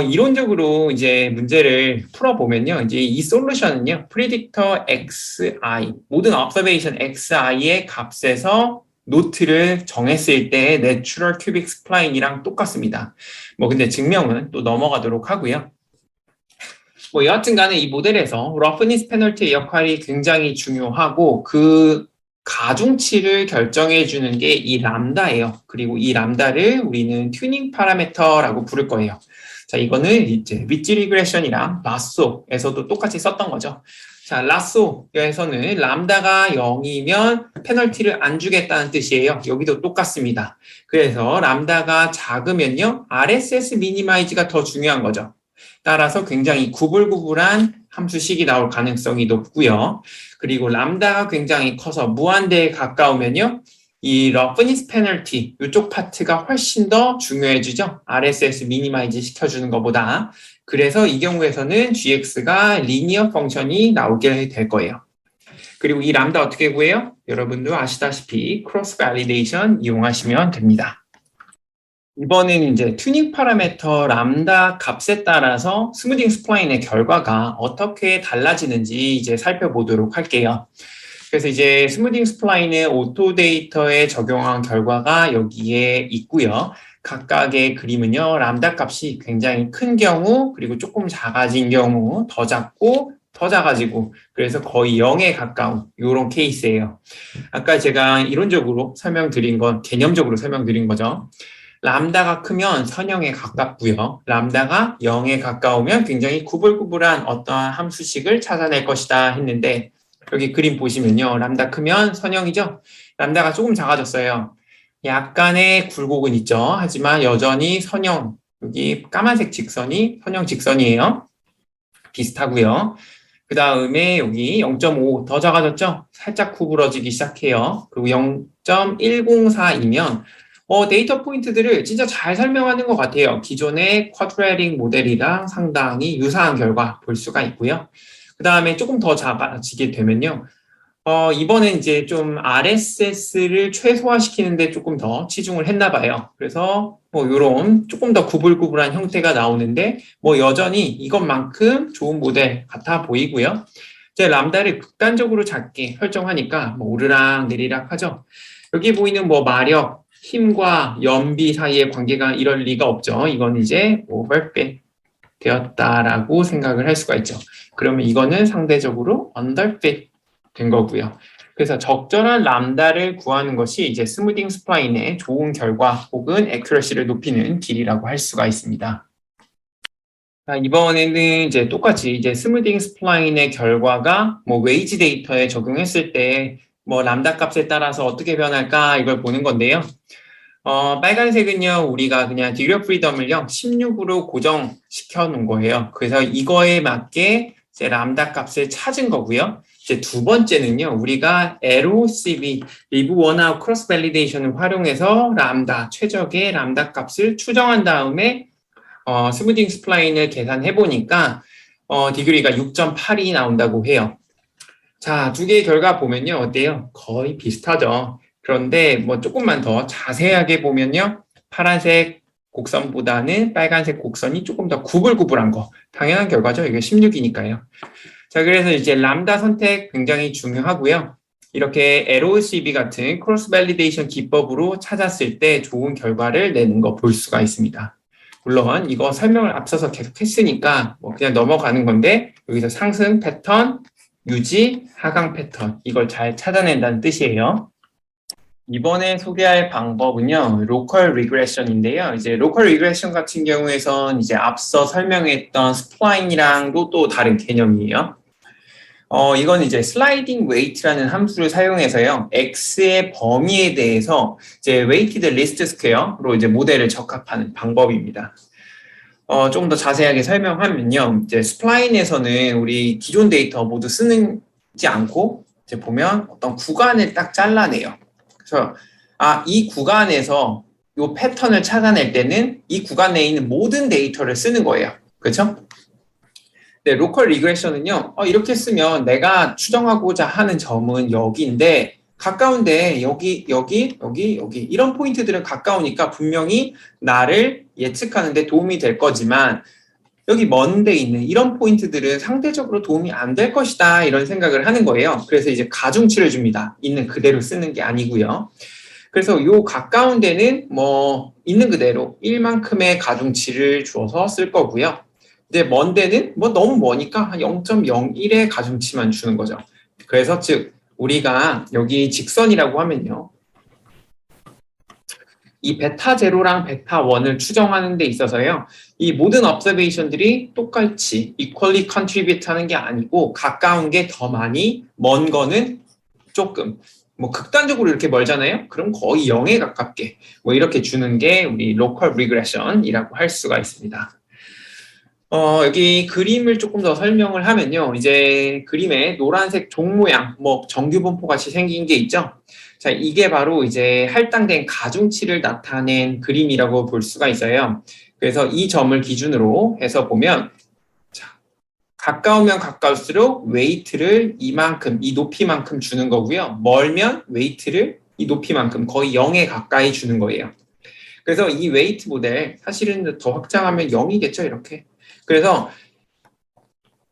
이론적으로 이제 문제를 풀어보면요. 이제 이 솔루션은요. 프리딕터 xi, 모든 observation xi의 값에서 노트를 정했을 때의 내추럴 큐빅 스플라인이랑 똑같습니다. 뭐 근데 증명은 또 넘어가도록 하고요. 뭐 여하튼 간에 이 모델에서 러프니스 페널티의 역할이 굉장히 중요하고 그 가중치를 결정해 주는 게 이 람다예요. 그리고 이 람다를 우리는 튜닝 파라미터라고 부를 거예요. 자, 이거는 이제 위치 리그레션이랑 라쏘에서도 똑같이 썼던 거죠. 자, 라쏘에서는 람다가 0이면 페널티를 안 주겠다는 뜻이에요. 여기도 똑같습니다. 그래서 람다가 작으면요, RSS 미니마이즈가 더 중요한 거죠. 따라서 굉장히 구불구불한 함수식이 나올 가능성이 높고요. 그리고 람다가 굉장히 커서 무한대에 가까우면요, 이 러프니스 페널티 이쪽 파트가 훨씬 더 중요해지죠. RSS 미니마이즈 시켜주는 것보다. 그래서 이 경우에서는 gx가 리니어 펑션이 나오게 될 거예요. 그리고 이 람다 어떻게 구해요? 여러분도 아시다시피 크로스 밸리데이션 이용하시면 됩니다. 이번에는 이제 튜닝 파라미터 람다 값에 따라서 스무딩 스플라인의 결과가 어떻게 달라지는지 이제 살펴보도록 할게요. 그래서 이제 스무딩 스플라인의 오토 데이터에 적용한 결과가 여기에 있고요. 각각의 그림은요, 람다 값이 굉장히 큰 경우, 그리고 조금 작아진 경우, 더 작고, 더 작아지고, 그래서 거의 0에 가까운 이런 케이스예요. 아까 제가 이론적으로 설명드린 건 개념적으로 설명드린 거죠. 람다가 크면 선형에 가깝고요. 람다가 0에 가까우면 굉장히 구불구불한 어떠한 함수식을 찾아낼 것이다 했는데 여기 그림 보시면요. 람다 크면 선형이죠. 람다가 조금 작아졌어요. 약간의 굴곡은 있죠. 하지만 여전히 선형, 여기 까만색 직선이 선형 직선이에요. 비슷하고요. 그 다음에 여기 0.5 더 작아졌죠? 살짝 구부러지기 시작해요. 그리고 0.104이면 데이터 포인트들을 진짜 잘 설명하는 것 같아요. 기존의 쿼드래틱 모델이랑 상당히 유사한 결과 볼 수가 있고요. 그 다음에 조금 더 작아지게 되면요. 이번엔 이제 좀 RSS를 최소화시키는데 조금 더 치중을 했나 봐요. 그래서 요런 조금 더 구불구불한 형태가 나오는데 여전히 이것만큼 좋은 모델 같아 보이고요. 이제 람다를 극단적으로 작게 설정하니까 오르락 내리락 하죠. 여기 보이는 마력, 힘과 연비 사이의 관계가 이럴 리가 없죠. 이건 이제 overfit 되었다라고 생각을 할 수가 있죠. 그러면 이거는 상대적으로 underfit 된 거고요. 그래서 적절한 람다를 구하는 것이 이제 스무딩 스플라인의 좋은 결과 혹은 액큐러시를 높이는 길이라고 할 수가 있습니다. 자, 이번에는 이제 똑같이 이제 스무딩 스플라인의 결과가 웨이지 데이터에 적용했을 때 람다 값에 따라서 어떻게 변할까 이걸 보는 건데요. 빨간색은요, 우리가 그냥 디그리 오브 프리덤을요, 16으로 고정시켜 놓은 거예요. 그래서 이거에 맞게 이제 람다 값을 찾은 거고요. 이제 두 번째는요, 우리가 LOCB, 리브 원아웃 크로스 밸리데이션을 활용해서 람다, 최적의 람다 값을 추정한 다음에, 스무딩 스플라인을 계산해 보니까, 디그리가 6.8이 나온다고 해요. 자, 두 개의 결과 보면요, 어때요? 거의 비슷하죠. 그런데 조금만 더 자세하게 보면요. 파란색 곡선보다는 빨간색 곡선이 조금 더 구불구불한 거. 당연한 결과죠. 이게 16이니까요. 자, 그래서 이제 람다 선택 굉장히 중요하고요. 이렇게 LOCB 같은 크로스 밸리데이션 기법으로 찾았을 때 좋은 결과를 내는 거 볼 수가 있습니다. 물론 이거 설명을 앞서서 계속 했으니까 그냥 넘어가는 건데 여기서 상승 패턴, 유지, 하강 패턴 이걸 잘 찾아낸다는 뜻이에요. 이번에 소개할 방법은요, 로컬 리그레션인데요. 이제 로컬 리그레션 같은 경우에선 이제 앞서 설명했던 스플라인이랑도 또 다른 개념이에요. 이건 이제 슬라이딩 웨이트라는 함수를 사용해서요, X의 범위에 대해서 이제 웨이티드 리스트 스퀘어로 이제 모델을 적합하는 방법입니다. 조금 더 자세하게 설명하면요, 이제 스플라인에서는 우리 기존 데이터 모두 쓰지 않고 이제 보면 어떤 구간을 딱 잘라내요. 그래서 이 구간에서 이 패턴을 찾아낼 때는 이 구간 내에 있는 모든 데이터를 쓰는 거예요. 그렇죠? 네, 로컬 리그레션은요. 이렇게 쓰면 내가 추정하고자 하는 점은 여기인데 가까운데 여기 이런 포인트들은 가까우니까 분명히 나를 예측하는 데 도움이 될 거지만 여기 먼 데 있는 이런 포인트들은 상대적으로 도움이 안 될 것이다 이런 생각을 하는 거예요. 그래서 이제 가중치를 줍니다. 있는 그대로 쓰는 게 아니고요. 그래서 요 가까운 데는 있는 그대로 1만큼의 가중치를 주어서 쓸 거고요. 이제 먼 데는 너무 머니까 한 0.01의 가중치만 주는 거죠. 그래서 즉 우리가 여기 직선이라고 하면요. 이 베타 제로랑 베타 1을 추정하는 데 있어서요. 이 모든 observation들이 똑같이 equally contribute 하는 게 아니고 가까운 게 더 많이, 먼 거는 조금, 뭐 극단적으로 이렇게 멀잖아요. 그럼 거의 0에 가깝게 뭐 이렇게 주는 게 우리 local regression이라고 할 수가 있습니다. 여기 그림을 조금 더 설명을 하면요. 이제 그림에 노란색 종 모양, 뭐 정규분포 같이 생긴 게 있죠. 자, 이게 바로 이제 할당된 가중치를 나타낸 그림이라고 볼 수가 있어요. 그래서 이 점을 기준으로 해서 보면, 자, 가까우면 가까울수록 웨이트를 이만큼, 이 높이만큼 주는 거고요. 멀면 웨이트를 이 높이만큼 거의 0에 가까이 주는 거예요. 그래서 이 웨이트 모델, 사실은 더 확장하면 0이겠죠, 이렇게. 그래서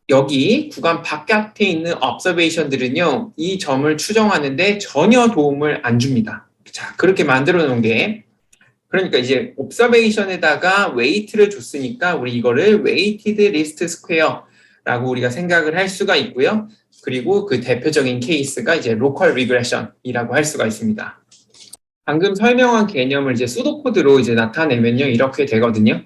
여기 구간 바깥에 있는 observation들은요, 이 점을 추정하는데 전혀 도움을 안 줍니다. 자, 그렇게 만들어 놓은 게, 그러니까 이제 observation에다가 weight를 줬으니까 우리 이거를 weighted least square라고 우리가 생각을 할 수가 있고요. 그리고 그 대표적인 케이스가 이제 local regression이라고 할 수가 있습니다. 방금 설명한 개념을 이제 수도코드로 이제 나타내면요, 이렇게 되거든요.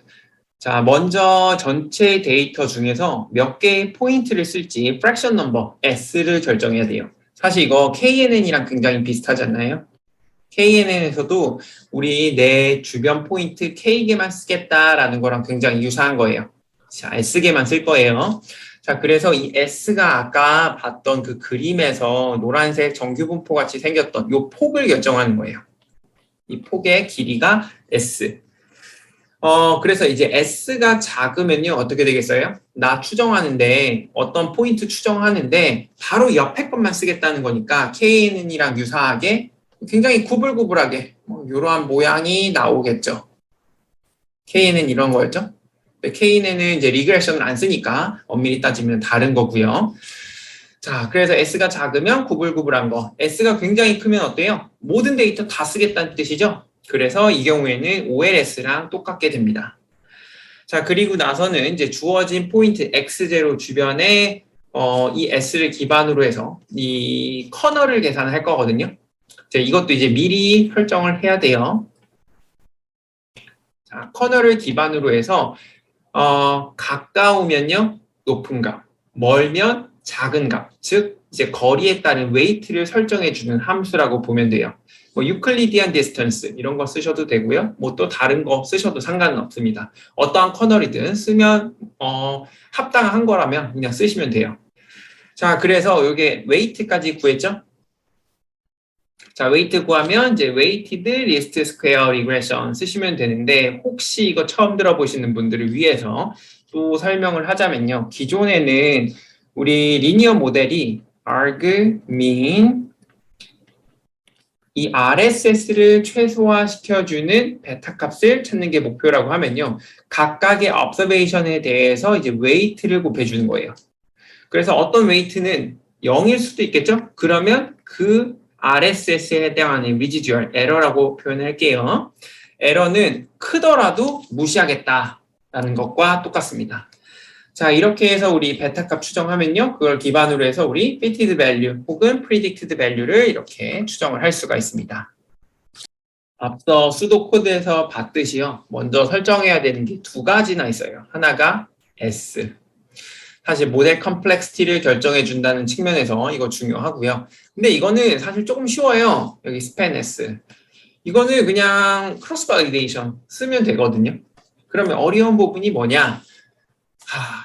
자, 먼저 전체 데이터 중에서 몇 개의 포인트를 쓸지 fraction number, S를 결정해야 돼요. 사실 이거 KNN이랑 굉장히 비슷하잖아요. KNN에서도 우리 내 주변 포인트 K개만 쓰겠다라는 거랑 굉장히 유사한 거예요. 자, S개만 쓸 거예요. 자, 그래서 이 S가 아까 봤던 그 그림에서 노란색 정규분포 같이 생겼던 이 폭을 결정하는 거예요. 이 폭의 길이가 S. 그래서 이제 S가 작으면요, 어떻게 되겠어요? 나 추정하는데, 어떤 포인트 추정하는데, 바로 옆에 것만 쓰겠다는 거니까, KNN이랑 유사하게, 굉장히 구불구불하게, 이러한 모양이 나오겠죠. KNN 이런 거였죠? KNN은 이제 리그레션을 안 쓰니까, 엄밀히 따지면 다른 거고요. 자, 그래서 S가 작으면 구불구불한 거. S가 굉장히 크면 어때요? 모든 데이터 다 쓰겠다는 뜻이죠? 그래서 이 경우에는 OLS랑 똑같게 됩니다. 자, 그리고 나서는 이제 주어진 포인트 X0 주변에 이 S를 기반으로 해서 이 커널을 계산할 거거든요. 자, 이것도 이제 미리 설정을 해야 돼요. 자, 커널을 기반으로 해서 가까우면요, 높은 값, 멀면 작은 값, 즉 이제 거리에 따른 웨이트를 설정해 주는 함수라고 보면 돼요. 뭐 유클리디안 디스턴스 이런 거 쓰셔도 되고요. 뭐 또 다른 거 쓰셔도 상관은 없습니다. 어떠한 커널이든 쓰면 합당한 거라면 그냥 쓰시면 돼요. 자, 그래서 이게 웨이트까지 구했죠? 자, 웨이트 구하면 이제 weighted least square regression 쓰시면 되는데 혹시 이거 처음 들어보시는 분들을 위해서 또 설명을 하자면요. 기존에는 우리 리니어 모델이 arg, mean, 이 RSS를 최소화시켜주는 베타 값을 찾는 게 목표라고 하면요. 각각의 observation에 대해서 이제 weight를 곱해주는 거예요. 그래서 어떤 weight는 0일 수도 있겠죠? 그러면 그 RSS에 해당하는 residual error라고 표현할게요. 에러는 크더라도 무시하겠다라는 것과 똑같습니다. 자, 이렇게 해서 우리 베타 값 추정하면요. 그걸 기반으로 해서 우리 fitted value 혹은 predicted value를 이렇게 추정을 할 수가 있습니다. 앞서 수도 코드에서 봤듯이요. 먼저 설정해야 되는 게 두 가지나 있어요. 하나가 S. 사실 모델 컴플렉시티를 결정해 준다는 측면에서 이거 중요하고요. 근데 이거는 사실 조금 쉬워요. 여기 span S. 이거는 그냥 크로스 발리데이션 쓰면 되거든요. 그러면 어려운 부분이 뭐냐?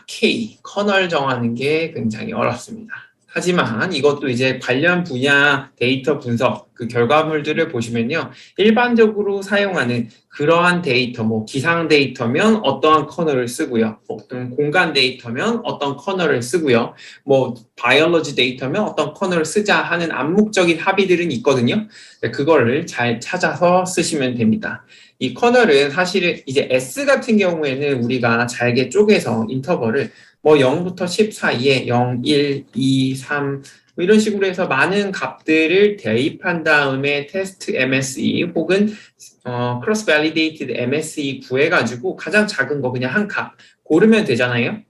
K, 커널 정하는 게 굉장히 어렵습니다. 하지만 이것도 이제 관련 분야 데이터 분석 그 결과물들을 보시면요. 일반적으로 사용하는 그러한 데이터, 뭐 기상 데이터면 어떠한 커널을 쓰고요. 어떤 공간 데이터면 어떤 커널을 쓰고요. 뭐 바이올로지 데이터면 어떤 커널을 쓰자 하는 암묵적인 합의들은 있거든요. 그거를 잘 찾아서 쓰시면 됩니다. 이 커널은 사실은 이제 S 같은 경우에는 우리가 잘게 쪼개서 인터벌을 뭐 0부터 10 사이에 0, 1, 2, 3 뭐 이런 식으로 해서 많은 값들을 대입한 다음에 테스트 MSE 혹은 크로스 밸리데이티드 MSE 구해가지고 가장 작은 거 그냥 한 값 고르면 되잖아요.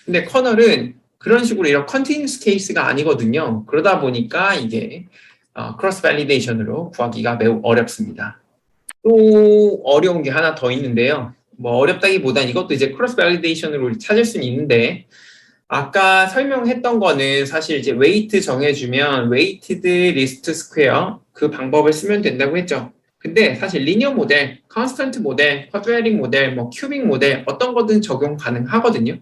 근데 커널은 그런 식으로 이런 컨티뉴스 케이스가 아니거든요. 그러다 보니까 이게 크로스 밸리데이션으로 구하기가 매우 어렵습니다. 또 어려운 게 하나 더 있는데요. 뭐 어렵다기보단 이것도 이제 크로스 밸리데이션으로 찾을 수는 있는데 아까 설명했던 거는 사실 이제 웨이트 정해주면 웨이티드 리스트 스퀘어 그 방법을 쓰면 된다고 했죠. 근데 사실 리니어 모델, 컨스턴트 모델, 쿼드라틱 모델, 뭐 큐빅 모델 어떤 거든 적용 가능하거든요.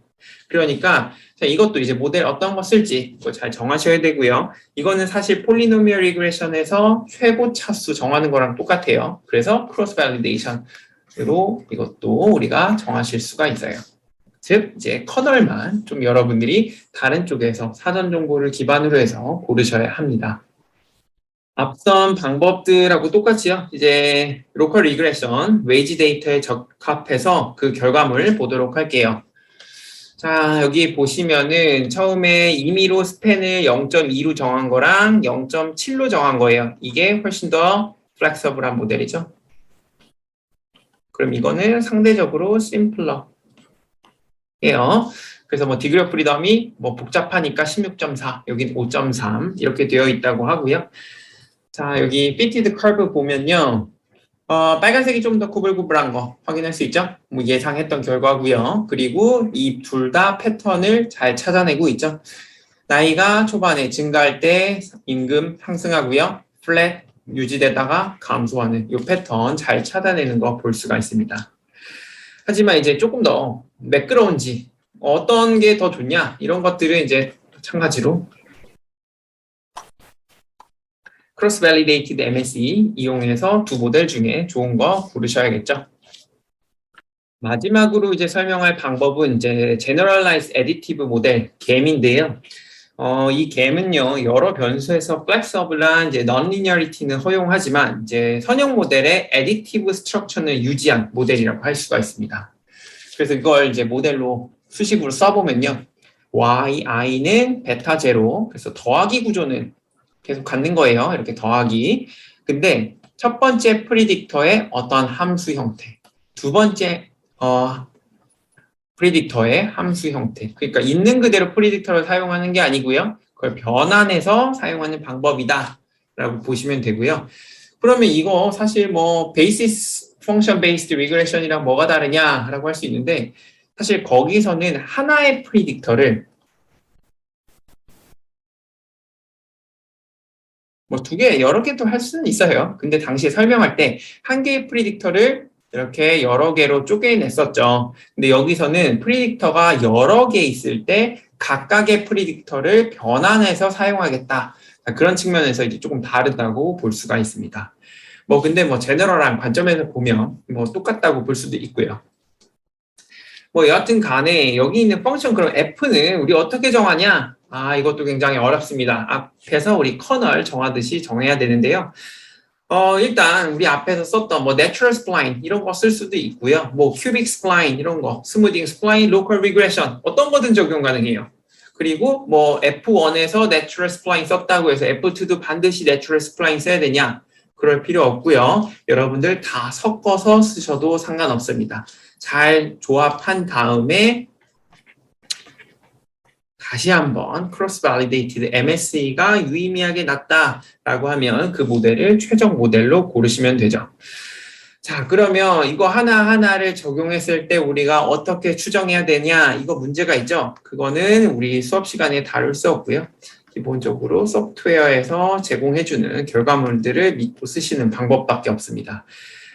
그러니까 자, 이것도 이제 모델 어떤 거 쓸지 잘 정하셔야 되고요. 이거는 사실 폴리노미얼 리그레션에서 최고 차수 정하는 거랑 똑같아요. 그래서 크로스 밸리데이션으로 이것도 우리가 정하실 수가 있어요. 즉 이제 커널만 좀 여러분들이 다른 쪽에서 사전 정보를 기반으로 해서 고르셔야 합니다. 앞선 방법들하고 똑같이요. 이제 로컬 리그레션, 웨이지 데이터에 적합해서 그 결과물 보도록 할게요. 자, 여기 보시면은 처음에 임의로 스팬을 0.2로 정한 거랑 0.7로 정한 거예요. 이게 훨씬 더 플렉서블한 모델이죠. 그럼 이거는 상대적으로 심플러. 예요. 그래서 뭐 디그리 오브 프리덤이 뭐 복잡하니까 16.4, 여긴 5.3 이렇게 되어 있다고 하고요. 자, 여기 피티드 커브 보면요. 빨간색이 좀 더 구불구불한 거 확인할 수 있죠? 뭐 예상했던 결과고요. 그리고 이 둘 다 패턴을 잘 찾아내고 있죠. 나이가 초반에 증가할 때 임금 상승하고요. 플랫 유지되다가 감소하는 이 패턴 잘 찾아내는 거 볼 수가 있습니다. 하지만 이제 조금 더 매끄러운지 어떤 게 더 좋냐 이런 것들은 이제 마찬가지로 크로스 밸리데이티드 MSE 이용해서 두 모델 중에 좋은 거 고르셔야겠죠. 마지막으로 이제 설명할 방법은 이제 Generalized Additive 모델 GAM인데요. 이 GAM은요 여러 변수에서 플렉서블한 이제 non-linearity는 허용하지만 이제 선형 모델의 additive structure는 유지한 모델이라고 할 수가 있습니다. 그래서 이걸 이제 모델로 수식으로 써보면요. yi는 베타 제로, 그래서 더하기 구조는 계속 갖는 거예요. 이렇게 더하기. 근데 첫 번째 프리딕터의 어떤 함수 형태, 두 번째 프리딕터의 함수 형태. 그러니까 있는 그대로 프리딕터를 사용하는 게 아니고요. 그걸 변환해서 사용하는 방법이다 라고 보시면 되고요. 그러면 이거 사실 뭐 베이시스 펑션 베이스드 리그레션이랑 뭐가 다르냐라고 할 수 있는데 사실 거기서는 하나의 프리딕터를 뭐 두 개, 여러 개도 할 수는 있어요. 근데 당시에 설명할 때 한 개의 프리딕터를 이렇게 여러 개로 쪼개냈었죠. 근데 여기서는 프리딕터가 여러 개 있을 때 각각의 프리딕터를 변환해서 사용하겠다. 그런 측면에서 이제 조금 다르다고 볼 수가 있습니다. 뭐 근데 뭐 제너럴한 관점에서 보면 뭐 똑같다고 볼 수도 있고요. 뭐 여하튼 간에 여기 있는 펑션 그럼 f는 우리 어떻게 정하냐? 이것도 굉장히 어렵습니다. 앞에서 우리 커널 정하듯이 정해야 되는데요. 일단 우리 앞에서 썼던 뭐 natural spline 이런 거 쓸 수도 있고요. 뭐 cubic spline 이런 거, smoothing spline, local regression 어떤 거든 적용 가능해요. 그리고 뭐 F1에서 natural spline 썼다고 해서 F2도 반드시 natural spline 써야 되냐? 그럴 필요 없고요. 여러분들 다 섞어서 쓰셔도 상관없습니다. 잘 조합한 다음에 다시 한번 크로스 밸리데이티드 MSE가 유의미하게 낮다라고 하면 그 모델을 최종 모델로 고르시면 되죠. 자, 그러면 이거 하나하나를 적용했을 때 우리가 어떻게 추정해야 되냐? 이거 문제가 있죠? 그거는 우리 수업 시간에 다룰 수 없고요. 기본적으로 소프트웨어에서 제공해주는 결과물들을 믿고 쓰시는 방법밖에 없습니다.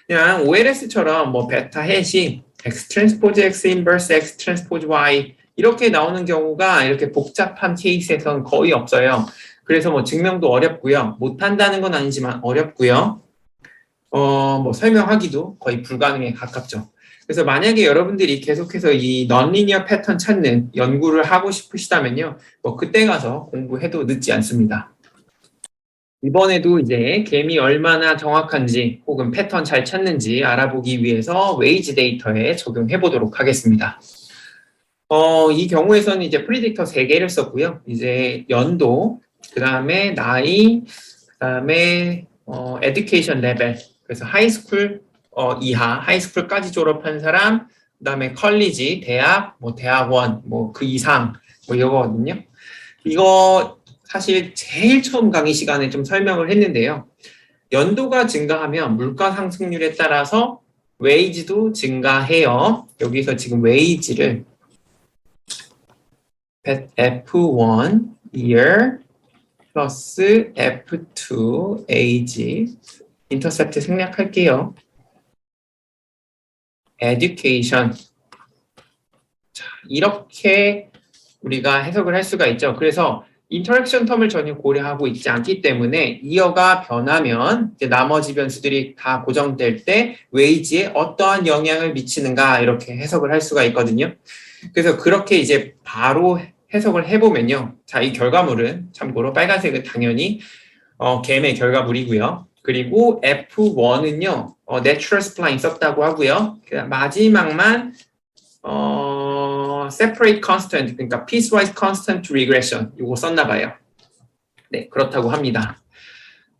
그냥 OLS처럼 뭐 베타 해시, X 트랜스포즈 X 인버스 X 트랜스포즈 Y 이렇게 나오는 경우가 이렇게 복잡한 케이스에서는 거의 없어요. 그래서 뭐 증명도 어렵고요. 못한다는 건 아니지만 어렵고요. 뭐 설명하기도 거의 불가능에 가깝죠. 그래서 만약에 여러분들이 계속해서 이 non-linear 패턴 찾는 연구를 하고 싶으시다면요. 뭐 그때 가서 공부해도 늦지 않습니다. 이번에도 이제 갬이 얼마나 정확한지 혹은 패턴 잘 찾는지 알아보기 위해서 웨이지 데이터에 적용해 보도록 하겠습니다. 이 경우에서는 이제 프리딕터 3개를 썼고요. 이제 연도, 그 다음에 나이, 그 다음에 에듀케이션 레벨. 그래서 하이스쿨 이하, 하이스쿨까지 졸업한 사람, 그 다음에 컬리지, 대학, 뭐 대학원, 뭐 그 이상, 뭐 이거거든요. 이거 사실 제일 처음 강의 시간에 좀 설명을 했는데요. 연도가 증가하면 물가 상승률에 따라서 웨이지도 증가해요. 여기서 지금 웨이지를 F1 year 플러스 F2 age 인터셉트 생략할게요. education. 자, 이렇게 우리가 해석을 할 수가 있죠. 그래서 인터랙션 텀을 전혀 고려하고 있지 않기 때문에 이어가 변하면 이제 나머지 변수들이 다 고정될 때 웨이지에 어떠한 영향을 미치는가 이렇게 해석을 할 수가 있거든요. 그래서 그렇게 이제 바로 해석을 해보면요. 자, 이 결과물은 참고로 빨간색은 당연히 겜의 결과물이고요. 그리고 F1은요. Natural Spline 썼다고 하고요. 마지막만 Separate Constant, 그러니까 Piecewise Constant Regression 이거 썼나 봐요. 네, 그렇다고 합니다.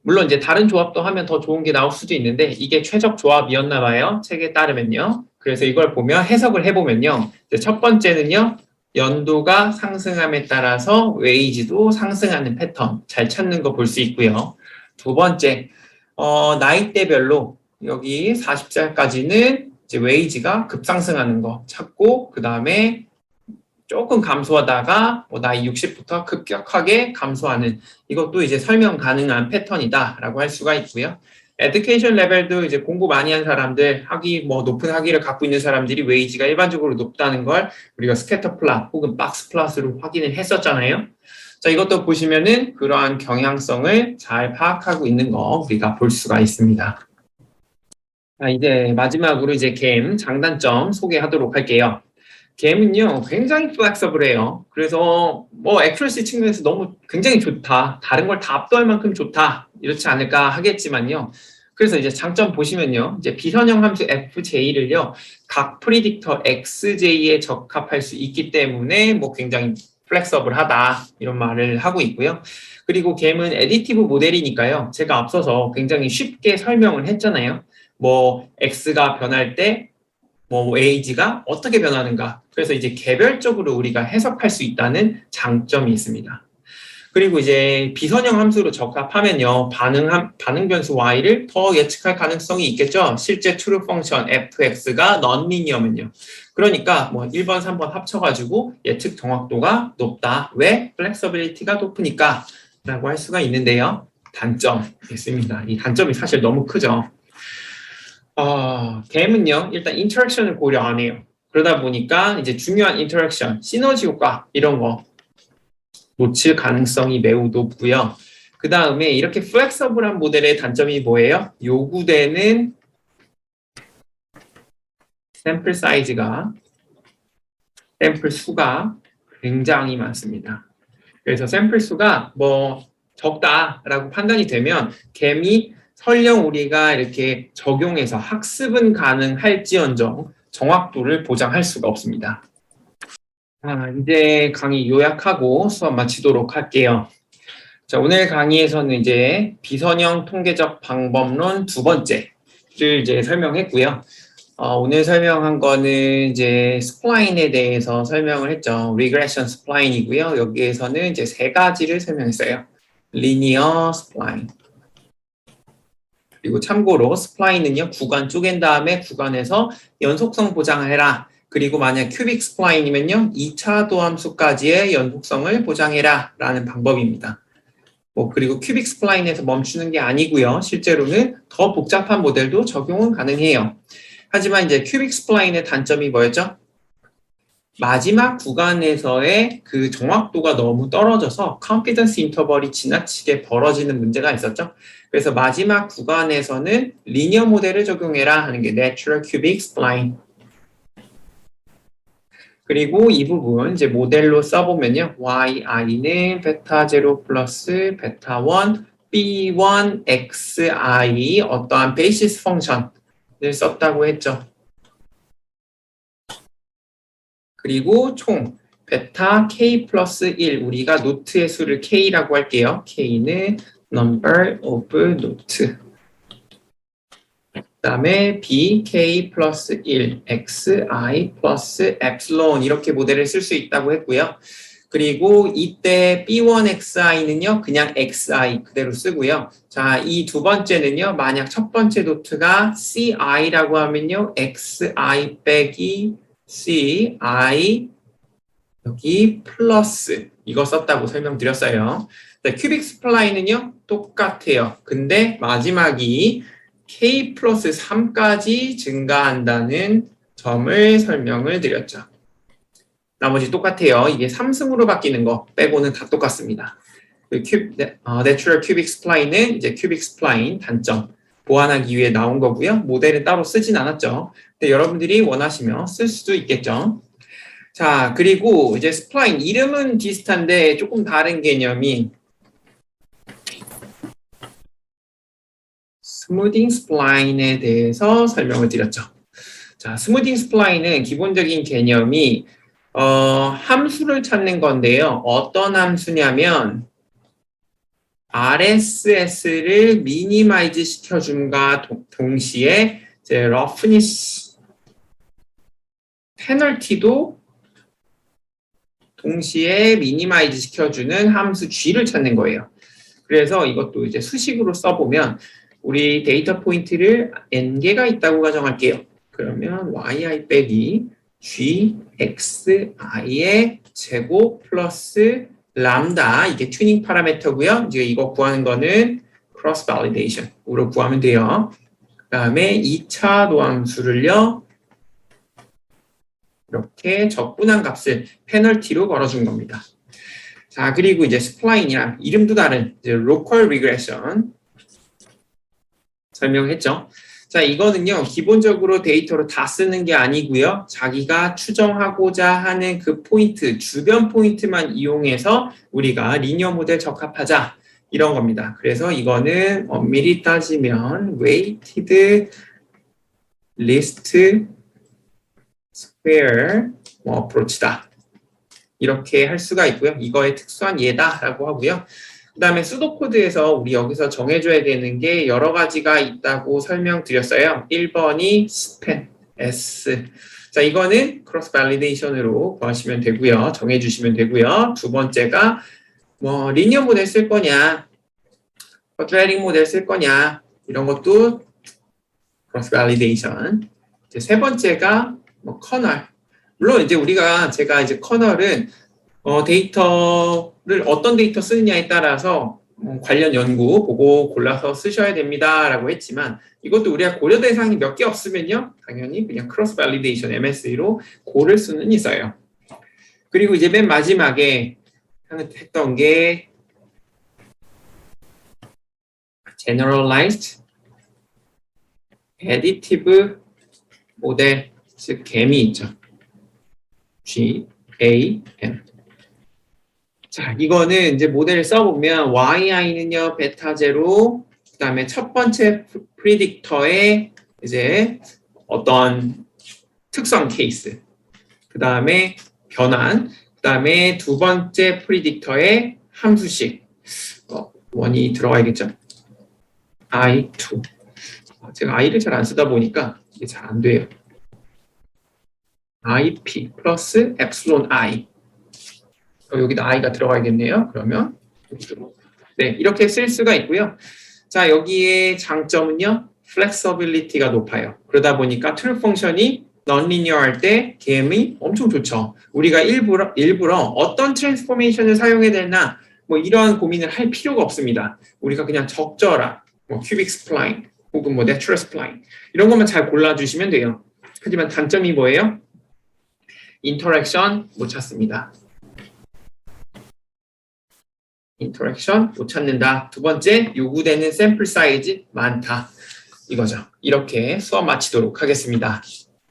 물론 이제 다른 조합도 하면 더 좋은 게 나올 수도 있는데 이게 최적 조합이었나 봐요. 책에 따르면요. 그래서 이걸 보면 해석을 해보면요. 첫 번째는요. 연도가 상승함에 따라서 웨이지도 상승하는 패턴 잘 찾는 거 볼 수 있고요. 두 번째, 나이대별로 여기 40살까지는 이제 웨이지가 급상승하는 거 찾고 그 다음에 조금 감소하다가 나이 60부터 급격하게 감소하는 이것도 이제 설명 가능한 패턴이다라고 할 수가 있고요. 에듀케이션 레벨도 이제 공부 많이 한 사람들, 높은 학위를 갖고 있는 사람들이 웨이지가 일반적으로 높다는 걸 우리가 스캐터 플롯 혹은 박스 플롯으로 확인을 했었잖아요. 자, 이것도 보시면은 그러한 경향성을 잘 파악하고 있는 거 우리가 볼 수가 있습니다. 자, 이제 마지막으로 이제 겜 장단점 소개하도록 할게요. 겜은요 굉장히 플렉서블해요. 그래서 액큐러시 측면에서 너무 굉장히 좋다. 다른 걸 다 압도할 만큼 좋다. 이렇지 않을까 하겠지만요. 그래서 이제 장점 보시면요. 이제 비선형 함수 fj를요. 각 프리딕터 xj에 적합할 수 있기 때문에 굉장히 플렉서블하다. 이런 말을 하고 있고요. 그리고 겜은 애디티브 모델이니까요. 제가 앞서서 굉장히 쉽게 설명을 했잖아요. x가 변할 때 age가 어떻게 변하는가. 그래서 이제 개별적으로 우리가 해석할 수 있다는 장점이 있습니다. 그리고 이제 비선형 함수로 적합하면요. 반응 변수 y를 더 예측할 가능성이 있겠죠. 실제 true 펑션 fx가 non-linear면요. 그러니까 1번, 3번 합쳐가지고 예측 정확도가 높다. 왜? 플렉서빌리티가 높으니까 라고 할 수가 있는데요. 단점 있습니다. 이 단점이 사실 너무 크죠. 겜은요, 일단 인터랙션을 고려 안 해요. 그러다 보니까 이제 중요한 인터랙션, 시너지 효과, 이런 거 놓칠 가능성이 매우 높고요. 그 다음에 이렇게 플렉서블한 모델의 단점이 뭐예요? 요구되는 샘플 사이즈가, 샘플 수가 굉장히 많습니다. 그래서 샘플 수가 적다라고 판단이 되면 겜이 설령 우리가 이렇게 적용해서 학습은 가능할지언정 정확도를 보장할 수가 없습니다. 이제 강의 요약하고 수업 마치도록 할게요. 자, 오늘 강의에서는 이제 비선형 통계적 방법론 두 번째를 이제 설명했고요. 오늘 설명한 거는 이제 스플라인에 대해서 설명을 했죠. 리그레션 스플라인이고요. 여기에서는 이제 세 가지를 설명했어요. 리니어 스플라인. 그리고 참고로 스플라인은요, 구간 쪼갠 다음에 구간에서 연속성 보장을 해라. 그리고 만약 큐빅 스플라인이면요, 2차 도함수까지의 연속성을 보장해라. 라는 방법입니다. 그리고 큐빅 스플라인에서 멈추는 게 아니고요. 실제로는 더 복잡한 모델도 적용은 가능해요. 하지만 이제 큐빅 스플라인의 단점이 뭐였죠? 마지막 구간에서의 그 정확도가 너무 떨어져서 컨피던스 인터벌이 지나치게 벌어지는 문제가 있었죠. 그래서 마지막 구간에서는 리니어 모델을 적용해라 하는 게 Natural Cubic Spline. 그리고 이 부분 이제 모델로 써보면요. yi는 베타 0 플러스 베타 1 b1 xi 어떠한 베이시스 펑션을 썼다고 했죠. 그리고 총 베타 k 플러스 1 우리가 노트의 수를 k라고 할게요. k는 number of note. 그 다음에 b k 플러스 1 xi 플러스 epsilon 이렇게 모델을 쓸 수 있다고 했고요. 그리고 이때 B1XI는요, 그냥 XI 그대로 쓰고요. 자, 이 두 번째는요, 만약 첫 번째 도트가 CI라고 하면요, XI 빼기 CI 여기 플러스 이거 썼다고 설명드렸어요. 네, 큐빅 스플라인은요, 똑같아요. 근데 마지막이 K 플러스 3까지 증가한다는 점을 설명을 드렸죠. 나머지 똑같아요. 이게 3승으로 바뀌는 거 빼고는 다 똑같습니다. Natural Cubic Spline은 이제 Cubic Spline 단점 보완하기 위해 나온 거고요. 모델은 따로 쓰진 않았죠. 근데 여러분들이 원하시면 쓸 수도 있겠죠. 자, 그리고 이제 스플라인 이름은 비슷한데 조금 다른 개념이 스무딩 스플라인에 대해서 설명을 드렸죠. 자, 스무딩 스플라인은 기본적인 개념이 함수를 찾는 건데요. 어떤 함수냐면 RSS를 미니마이즈 시켜줌과 동시에 이제 러프니스 페널티도 동시에 미니마이즈 시켜주는 함수 G를 찾는 거예요. 그래서 이것도 이제 수식으로 써보면 우리 데이터 포인트를 n개가 있다고 가정할게요. 그러면 yi 빼기 gxi의 제곱 플러스 람다 이게 튜닝 파라미터고요. 이제 이거 구하는 거는 크로스 발리데이션으로 구하면 돼요. 그 다음에 2차 도함수를요. 이렇게 적분한 값을 페널티로 걸어준 겁니다. 자, 그리고 이제 스플라인이랑 이름도 다른 이제 로컬 리그레션 설명했죠. 자, 이거는요, 기본적으로 데이터로 다 쓰는 게 아니고요. 자기가 추정하고자 하는 그 포인트, 주변 포인트만 이용해서 우리가 리니어 모델 적합하자. 이런 겁니다. 그래서 이거는 엄밀히 따지면 weighted least square approach다. 이렇게 할 수가 있고요. 이거의 특수한 예다라고 하고요. 그 다음에 수도코드에서 우리 여기서 정해줘야 되는 게 여러 가지가 있다고 설명드렸어요. 1번이 span, S. 자, 이거는 크로스 발리데이션으로 구하시면 되고요. 정해주시면 되고요. 두 번째가 뭐 리니어 모델 쓸 거냐, 쿼드라틱 모델 쓸 거냐, 이런 것도 크로스 발리데이션. 세 번째가 뭐 커널. 물론 이제 제가 이제 커널은 데이터를 어떤 데이터 쓰느냐에 따라서 관련 연구 보고 골라서 쓰셔야 됩니다라고 했지만 이것도 우리가 고려 대상이 몇 개 없으면요 당연히 그냥 크로스 발리데이션 MSE로 고를 수는 있어요. 그리고 이제 맨 마지막에 했던 게 generalized additive 모델 즉 GAM이 있죠. GAM. 자, 이거는 이제 모델을 써보면 yi는요 베타 제로, 그 다음에 첫 번째 프리딕터의 이제 어떤 특성 케이스, 그 다음에 변환, 그 다음에 두 번째 프리딕터의 함수식, 원이 들어가야겠죠? i2. 제가 i를 잘 안 쓰다 보니까 이게 잘 안 돼요. ip 플러스 epsilon i. 여기다 i가 들어가야겠네요. 그러면 네, 이렇게 쓸 수가 있고요. 자, 여기에 장점은요. 플렉서빌리티가 높아요. 그러다 보니까 트루 펑션이 넌리니어 할 때 GAM이 엄청 좋죠. 우리가 일부러 어떤 트랜스포메이션을 사용해야 되나 뭐 이러한 고민을 할 필요가 없습니다. 우리가 그냥 적절한 뭐 큐빅 스플라인 혹은 뭐 내추럴 스플라인 이런 것만 잘 골라주시면 돼요. 하지만 단점이 뭐예요? 인터랙션 못 찾습니다. 인터랙션 못 찾는다. 두 번째, 요구되는 샘플 사이즈 많다. 이거죠. 이렇게 수업 마치도록 하겠습니다.